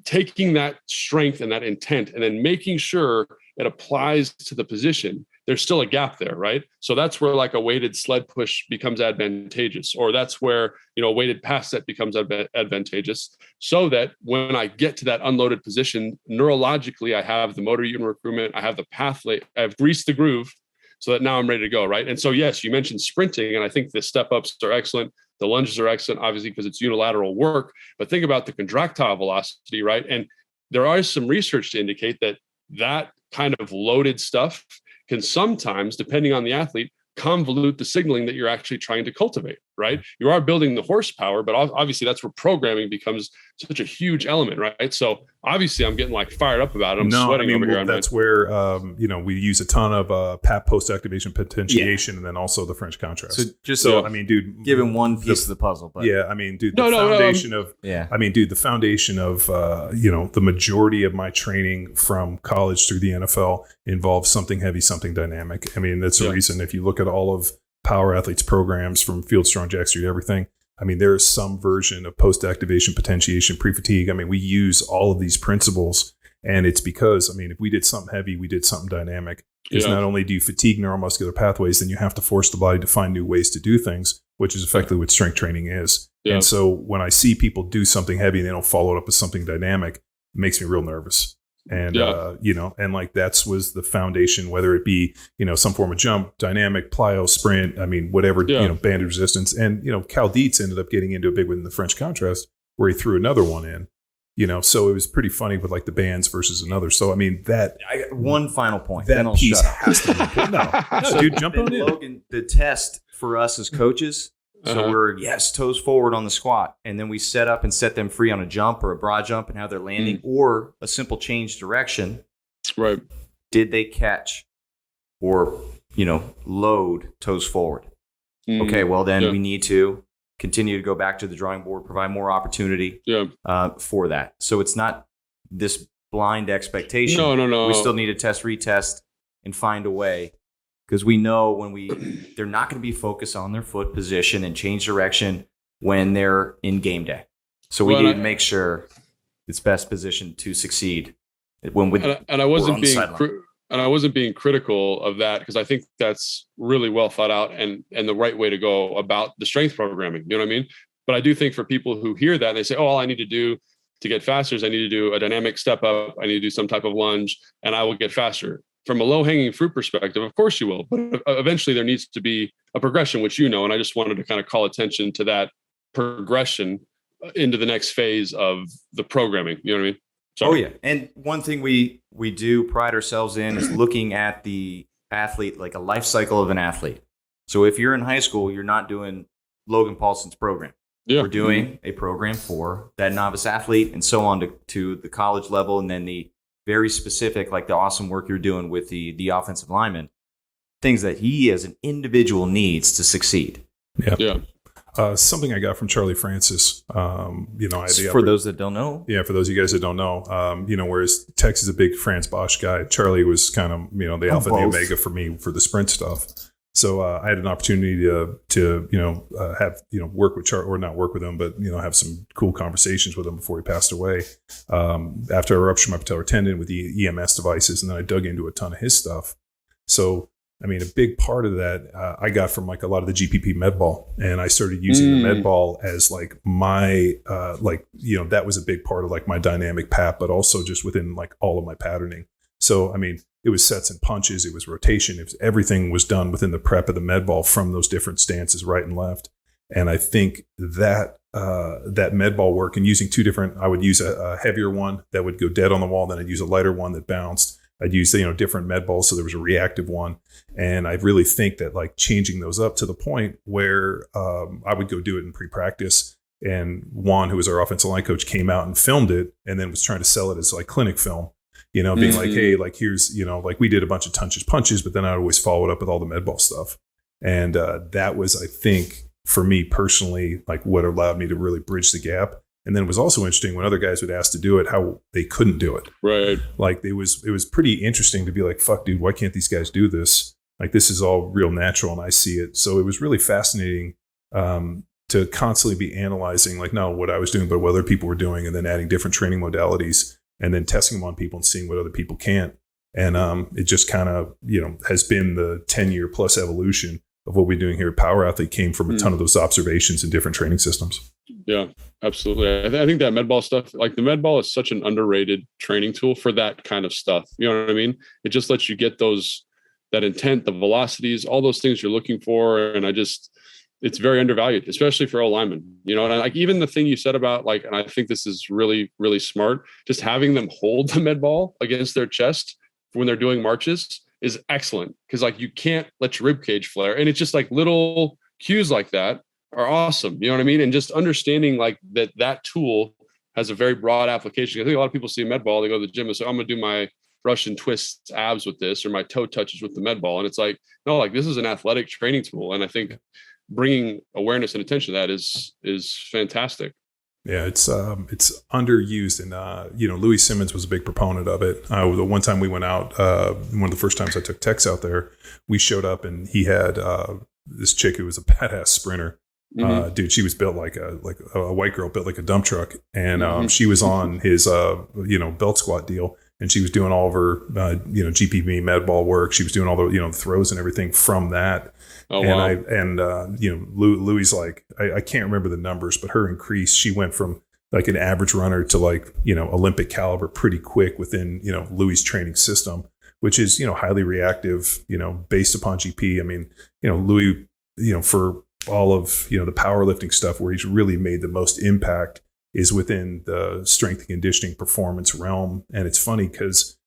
taking that strength and that intent and then making sure it applies to the position, there's still a gap there, right? So that's where like a weighted sled push becomes advantageous, or that's where, a weighted pass set becomes advantageous, so that when I get to that unloaded position, neurologically, I have the motor unit recruitment, I have the pathway, I've greased the groove so that now I'm ready to go, right? And so, yes, you mentioned sprinting, and I think the step-ups are excellent. The lunges are excellent, obviously, because it's unilateral work, but think about the contractile velocity, right? And there are some research to indicate that kind of loaded stuff can sometimes, depending on the athlete, convolute the signaling that you're actually trying to cultivate, right? You are building the horsepower, but obviously that's where programming becomes such a huge element, right? So obviously I'm getting like fired up about it. I'm sweating over here. That's where, we use a ton of PAP post-activation potentiation and then also the French contrast. Dude, giving one piece of the puzzle. But the foundation of the majority of my training from college through the NFL involves something heavy, something dynamic. I mean, that's the reason if you look at all of power athletes programs from Field Strong, Jack Street, everything. I mean, there is some version of post-activation potentiation, pre-fatigue. I mean, we use all of these principles, and it's because, if we did something heavy, we did something dynamic. Because not only do you fatigue neuromuscular pathways, then you have to force the body to find new ways to do things, which is effectively what strength training is. Yeah. And so when I see people do something heavy and they don't follow it up with something dynamic, it makes me real nervous. And, that was the foundation, whether it be, some form of jump, dynamic, plyo, sprint, whatever, banded resistance. And, Cal Dietz ended up getting into a big one in the French contrast where he threw another one in, so it was pretty funny with like the bands versus another. So, I got one final point. That piece has to be no, dude, jump on in. Logan, the test for us as coaches. So we're, toes forward on the squat. And then we set up and set them free on a jump or a broad jump and how they're landing or a simple change direction. Right. Did they catch or, load toes forward? Okay, well, then we need to continue to go back to the drawing board, provide more opportunity for that. So it's not this blind expectation. No. We still need to test, retest, and find a way, because we know when they're not going to be focused on their foot position and change direction when they're in game day. So we need to make sure it's best positioned to succeed. I wasn't being critical of that, because I think that's really well thought out and the right way to go about the strength programming. You know what I mean? But I do think for people who hear that and they say, "Oh, all I need to do to get faster is I need to do a dynamic step up. I need to do some type of lunge, and I will get faster." From a low hanging fruit perspective, of course you will, but eventually there needs to be a progression, which and I just wanted to kind of call attention to that progression into the next phase of the programming. You know what I mean? Sorry. Oh yeah. And one thing we do pride ourselves in is looking at the athlete, like a life cycle of an athlete. So if you're in high school, you're not doing Logan Paulson's program. Yeah. We're doing a program for that novice athlete, and so on to the college level, and then the very specific, like the awesome work you're doing with the offensive lineman, things that he as an individual needs to succeed. Yeah. Something I got from Charlie Francis, for those that don't know. Yeah, for those of you guys that don't know, whereas Tex is a big Franz Bosch guy, Charlie was kind of, the alpha and the omega for me for the sprint stuff. So I had an opportunity to have, work with Charlie, or not work with him, but, have some cool conversations with him before he passed away. After I ruptured my patellar tendon with the EMS devices, and then I dug into a ton of his stuff. So, a big part of that I got from like a lot of the GPP med ball, and I started using the med ball as like my that was a big part of like my dynamic PAP, but also just within like all of my patterning. So it was sets and punches, it was rotation, everything was done within the prep of the med ball from those different stances, right and left. And I think that that med ball work, and using two different, I would use a heavier one that would go dead on the wall, then I'd use a lighter one that bounced. I'd use, different med balls. So there was a reactive one. And I really think that like changing those up to the point where I would go do it in pre-practice. And Juan, who was our offensive line coach, came out and filmed it and then was trying to sell it as like clinic film, being like, hey, like here's, like we did a bunch of punches, but then I'd always follow it up with all the med ball stuff. And that was, I think, for me personally, like what allowed me to really bridge the gap. And then it was also interesting when other guys would ask to do it, how they couldn't do it. Right. Like it was pretty interesting to be like, fuck, dude, why can't these guys do this? Like this is all real natural and I see it. So it was really fascinating to constantly be analyzing like not what I was doing, but what other people were doing, and then adding different training modalities and then testing them on people and seeing what other people can't. And it just kind of, has been the 10-year plus evolution of what we're doing here at Power Athlete came from a ton of those observations in different training systems. Yeah, absolutely. I think that med ball stuff, like the med ball is such an underrated training tool for that kind of stuff. You know what I mean? It just lets you get that intent, the velocities, all those things you're looking for. And it's very undervalued, especially for O-linemen, and like even the thing you said about like, and I think this is really, really smart, just having them hold the med ball against their chest when they're doing marches is excellent. Cause like you can't let your rib cage flare. And it's just like little cues like that are awesome. You know what I mean? And just understanding like that tool has a very broad application. I think a lot of people see a med ball, they go to the gym and say, I'm going to do my Russian twists abs with this, or my toe touches with the med ball. And it's like, no, like this is an athletic training tool. And I think bringing awareness and attention to that is fantastic. Yeah, it's underused, and Louis Simmons was a big proponent of it. The one time we went out, one of the first times I took Tex out there, we showed up and he had this chick who was a badass sprinter. Dude, she was built like a white girl built like a dump truck, and she was on his belt squat deal, and she was doing all of her GPP med ball work. She was doing all the throws and everything from that. Oh, and wow. Louis, like I can't remember the numbers, but her increase, she went from like an average runner to like Olympic caliber pretty quick within Louis' training system, which is highly reactive based upon GP. I mean Louis for all of the powerlifting stuff where he's really made the most impact is within the strength and conditioning performance realm. And it's funny because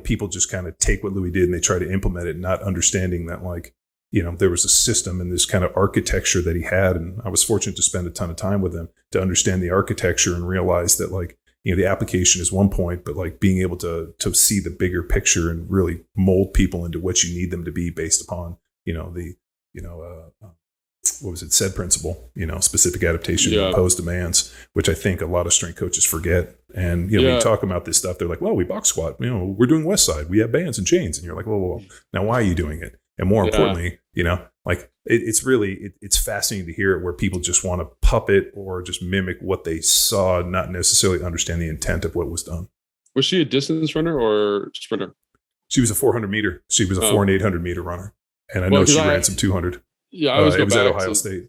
people just kind of take what Louis did and they try to implement it, not understanding that like there was a system and this kind of architecture that he had. And I was fortunate to spend a ton of time with him to understand the architecture and realize that like the application is one point, but like being able to see the bigger picture and really mold people into what you need them to be based upon what was it, SAID principle, specific adaptation to Yeah. imposed demands, which I think a lot of strength coaches forget. And, when you talk about this stuff, they're like, well, we box squat, we're doing West Side, we have bands and chains. And you're like, whoa. Now, why are you doing it? And more importantly, like it's really, it's fascinating to hear it where people just want to puppet or just mimic what they saw, not necessarily understand the intent of what was done. Was she a distance runner or sprinter? She was a 400 meter. She was a 4 and 800 meter runner. And I know she ran some 200. Yeah, I always go it was back at Ohio State.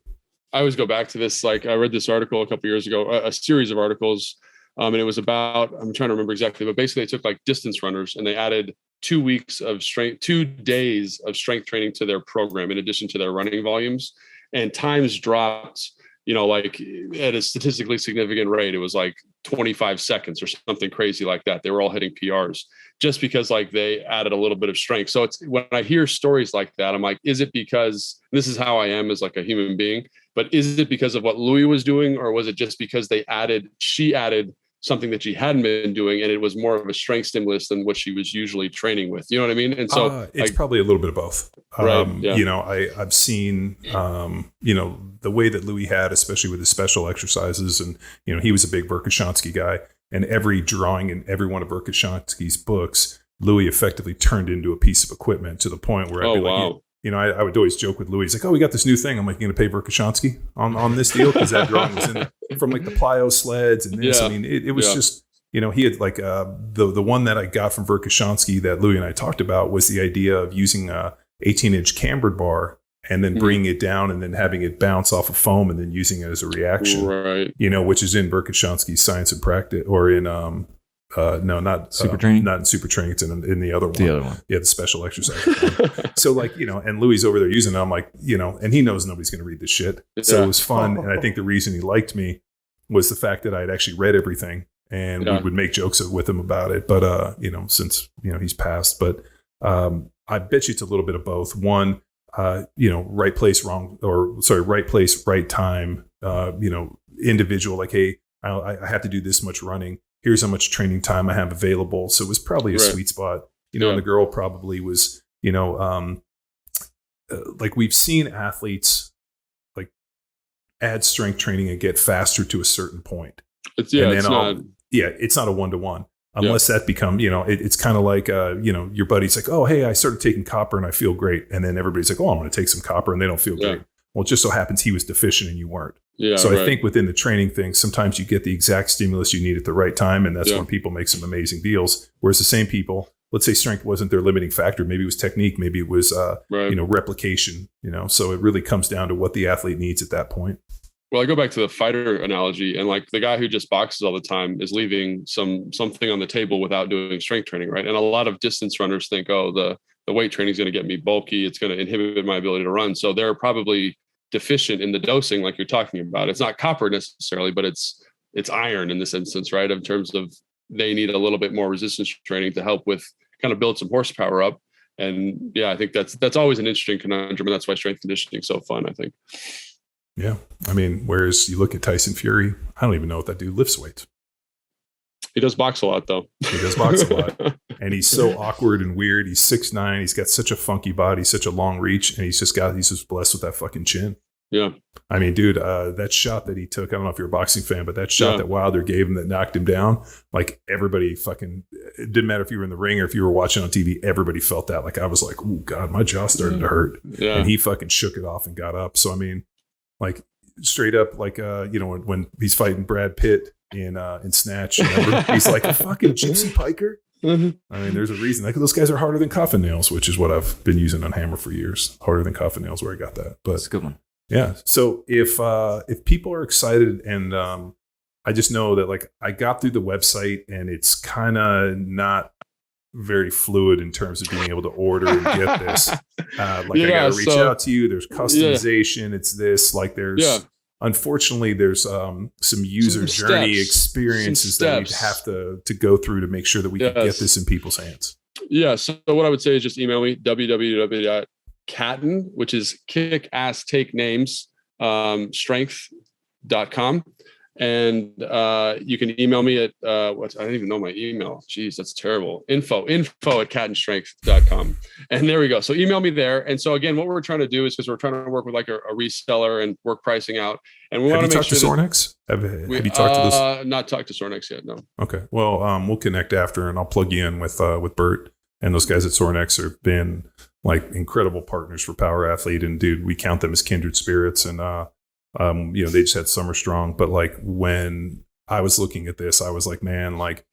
I always go back to this. Like I read this article a couple years ago, a series of articles, and it was about, I'm trying to remember exactly, but basically they took like distance runners and they added 2 weeks of strength, 2 days of strength training to their program in addition to their running volumes, and times dropped, like at a statistically significant rate. It was like 25 seconds or something crazy like that. They were all hitting PRs just because like they added a little bit of strength. So it's when I hear stories like that, I'm like, is it because this is how I am as like a human being, but is it because of what Louis was doing? Or was it just because she added something that she hadn't been doing and it was more of a strength stimulus than what she was usually training with? You know what I mean? And so it's probably a little bit of both. Right, yeah. I've seen, the way that Louis had, especially with his special exercises, and, he was a big Verkhoshansky guy, and every drawing in every one of Verkhoshansky's books, Louis effectively turned into a piece of equipment to the point where I'd be like, I would always joke with Louis. He's like, "Oh, we got this new thing." I'm like, "You going to pay Verkhoshansky on this deal?" Because that drawing was in it from like the plyo sleds and this. Yeah. I mean, it was just, he had like the one that I got from Verkhoshansky that Louis and I talked about was the idea of using a 18-inch cambered bar and then bringing it down and then having it bounce off of foam and then using it as a reaction, right? Which is in Verkhoshansky's Science and Practice, or in not Super Training. Not in Super Training. It's in the other one. The other one. Yeah, the special exercise. So like, and Louis over there using it. I'm like, and he knows nobody's going to read this shit. So it was fun. And I think the reason he liked me was the fact that I'd actually read everything and we would make jokes with him about it. But, since, he's passed, but I bet you it's a little bit of both. One, right place, right place, right time, individual, like, hey, I have to do this much running. Here's how much training time I have available. So it was probably a sweet spot, and the girl probably was, like we've seen athletes like add strength training and get faster to a certain point. It's not a one-to-one unless that become, it's kind of like, your buddy's like, oh, hey, I started taking copper and I feel great. And then everybody's like, oh, I'm going to take some copper and they don't feel great. Well, it just so happens he was deficient and you weren't. Yeah, so I think within the training thing, sometimes you get the exact stimulus you need at the right time. And that's when people make some amazing deals. Whereas the same people, let's say strength wasn't their limiting factor. Maybe it was technique. Maybe it was, replication, so it really comes down to what the athlete needs at that point. Well, I go back to the fighter analogy, and like the guy who just boxes all the time is leaving something on the table without doing strength training, right? And a lot of distance runners think, oh, the weight training is going to get me bulky. It's going to inhibit my ability to run. So they're probably deficient in the dosing, like you're talking about. It's not copper necessarily, but it's iron in this instance, right? In terms of they need a little bit more resistance training to help with kind of build some horsepower up. And I think that's always an interesting conundrum, and that's why strength conditioning is so fun, I think. Yeah. I mean, whereas you look at Tyson Fury, I don't even know what that dude lifts weights. He does box a lot, though. He does box a lot. And he's so awkward and weird. He's 6'9". He's got such a funky body, such a long reach. And he's just blessed with that fucking chin. Yeah. I mean, dude, that shot that he took, I don't know if you're a boxing fan, but that shot that Wilder gave him that knocked him down, like everybody it didn't matter if you were in the ring or if you were watching on TV, everybody felt that. Like I was like, oh God, my jaw started to hurt. Yeah. And he fucking shook it off and got up. So, I mean, like straight up, like, when he's fighting Brad Pitt in Snatch, remember? He's like a fucking gypsy piker. Mm-hmm. I mean, there's a reason. Like those guys are harder than coffin nails, which is what I've been using on Hammer for years. Harder than coffin nails, where I got that. But that's a good one. Yeah. So if people are excited, and I just know that like I got through the website and it's kind of not very fluid in terms of being able to order and get this. I got to reach out to you. There's customization. It's this, like there's, unfortunately, there's some user journey experiences that we have to go through to make sure that we can get this in people's hands. Yeah. So what I would say is just email me, www.catten, which is kick ass take names, strength.com. And you can email me at I don't even know my email. Jeez, that's terrible. Info at catandstrength.com. And there we go. So email me there. And so again, what we're trying to do is, because we're trying to work with like a reseller and work pricing out. And we want to make sure. Have you talked to Sornex? Have you talked to this? Not talked to Sornex yet, no. Okay. Well, we'll connect after, and I'll plug you in with Bert and those guys at Sornex. Have been like incredible partners for Power Athlete, and dude, we count them as kindred spirits. And they just had Summer Strong. But like when I was looking at this, I was like, man, like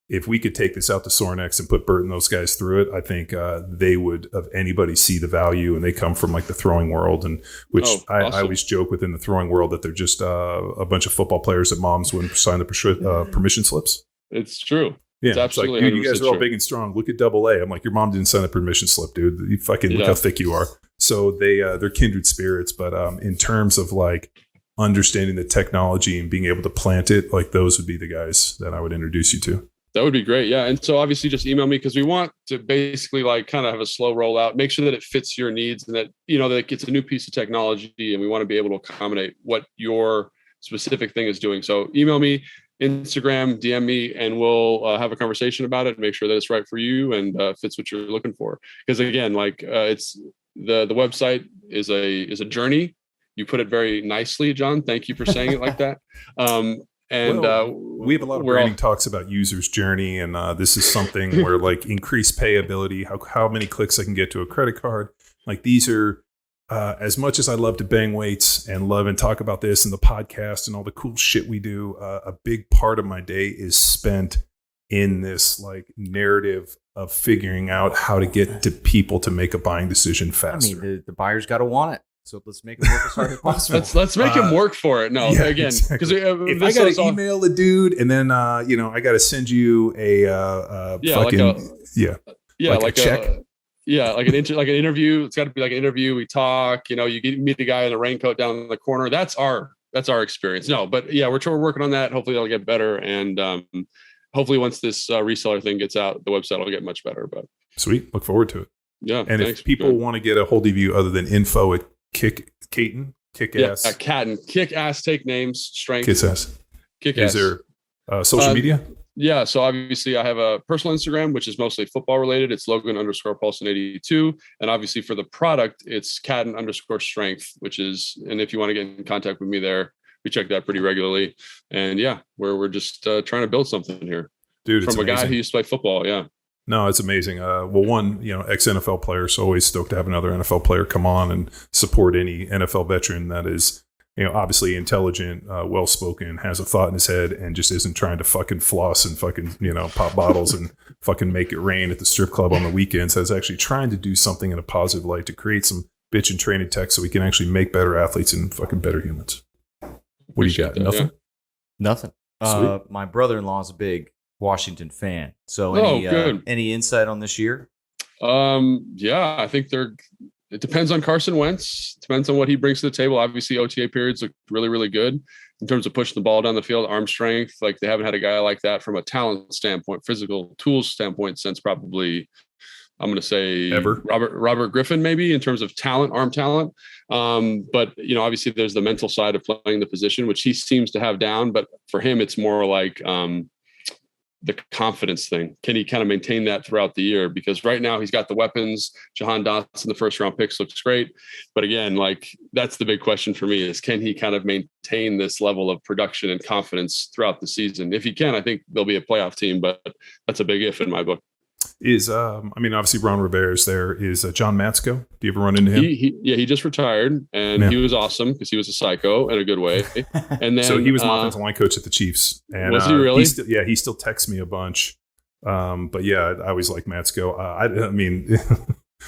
if we could take this out to Sornex and put Bert and those guys through it, I think they would of anybody see the value. And they come from like the throwing world, and which I always joke within the throwing world that they're just a bunch of football players that moms wouldn't sign the permission slips. It's true. Yeah, it's absolutely like, dude, you guys are all big and strong. Look at Double A. I'm like, your mom didn't sign a permission slip, dude. You fucking look how thick you are. So they're kindred spirits. But in terms of like understanding the technology and being able to plant it, like those would be the guys that I would introduce you to. That would be great. Yeah. And so obviously just email me, because we want to basically like kind of have a slow rollout, make sure that it fits your needs, and that, that it's a new piece of technology, and we want to be able to accommodate what your specific thing is doing. So email me, Instagram, DM me, and we'll have a conversation about it and make sure that it's right for you and fits what you're looking for. Because again, like it's the website is a journey. You put it very nicely, John. Thank you for saying it like that. We have a lot of branding talks about user's journey, and this is something where like increased payability, how many clicks I can get to a credit card. Like these are as much as I love to bang weights and love and talk about this and the podcast and all the cool shit we do, a big part of my day is spent in this like narrative of figuring out how to get to people to make a buying decision faster. I mean, the buyer's got to want it. So let's make it work as hard as possible. Let's make him work for it. No, yeah, again, because exactly. If I got to email a dude and then I got to send you a check. Like an interview. It's got to be like an interview. We talk. You meet the guy in the raincoat down in the corner. That's our experience. No, but yeah, we're working on that. Hopefully, it'll get better, and hopefully, once this reseller thing gets out, the website will get much better. But sweet, look forward to it. Yeah, and if people want to get a hold of you other than info at kick ass take names strength kick ass. Is there social media? Yeah, so obviously I have a personal Instagram, which is mostly football related. It's Logan_Paulsen 82, and obviously for the product, it's Cadden_Strength, which is, and if you want to get in contact with me there, we check that pretty regularly. And yeah, we're just trying to build something here, dude. From a guy who used to play football. Yeah. No, it's amazing. One, ex-NFL player, so always stoked to have another NFL player come on and support any NFL veteran that is, obviously intelligent, well-spoken, has a thought in his head, and just isn't trying to fucking floss and fucking, pop bottles and fucking make it rain at the strip club on the weekends. That's actually trying to do something in a positive light to create some bitch and training tech so we can actually make better athletes and fucking better humans. What do you got? Nothing? Yeah. Nothing. My brother-in-law is a big Washington fan. So any insight on this year? Yeah, I think it depends on Carson Wentz. Depends on what he brings to the table. Obviously, OTA periods look really, really good in terms of pushing the ball down the field, arm strength. Like they haven't had a guy like that from a talent standpoint, physical tools standpoint, since probably, I'm going to say ever. Robert Griffin, maybe, in terms of talent, arm talent. But obviously there's the mental side of playing the position, which he seems to have down. But for him, it's more like the confidence thing. Can he kind of maintain that throughout the year? Because right now he's got the weapons. Jahan Dotson, the first round picks, looks great. But again, like that's the big question for me is, can he kind of maintain this level of production and confidence throughout the season? If he can, I think they'll be a playoff team, but that's a big if in my book. Obviously Ron Rivera's there. Is John Matsko? Do you ever run into him? He just retired, and he was awesome because he was a psycho in a good way. And then so he was my offensive line coach at the Chiefs. And, was he really? He still texts me a bunch. But yeah, I always like Matsko.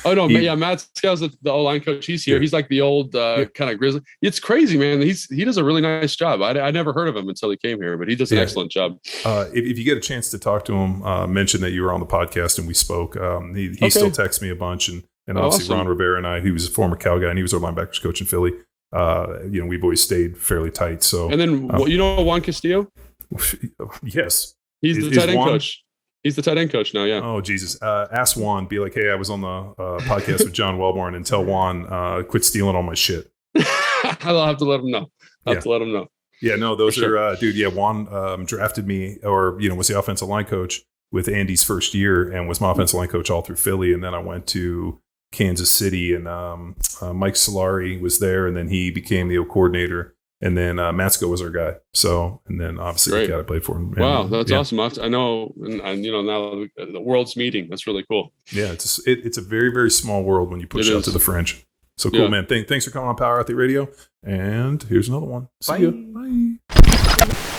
Oh no, Matt Scow's the O-line coach. He's here. Yeah. He's like the old kind of grizzly. It's crazy, man. He does a really nice job. I never heard of him until he came here, but he does an excellent job. If you get a chance to talk to him, mention that you were on the podcast and we spoke. He still texts me a bunch, and obviously awesome. Ron Rivera and I, he was a former Cal guy and he was our linebackers coach in Philly. We've always stayed fairly tight. So and then Juan Castillo? Yes, he's the tight end coach. He's the tight end coach now, yeah. Oh, Jesus. Ask Juan, be like, hey, I was on the podcast with John Wellborn, and tell Juan, quit stealing all my shit. I'll have to let him know. I'll have to let him know. Yeah, no, those For are, dude. Yeah, Juan drafted me, or was the offensive line coach with Andy's first year, and was my offensive line coach all through Philly. And then I went to Kansas City, and Mike Solari was there, and then he became the coordinator. And then Matsko was our guy. So, and then obviously the guy I played for him. Wow, that's awesome. I know, and now the world's meeting. That's really cool. Yeah, it's a very, very small world when you push out to the fringe. So cool, man. Thanks for coming on Power Athlete Radio. And here's another one. See ya. Bye.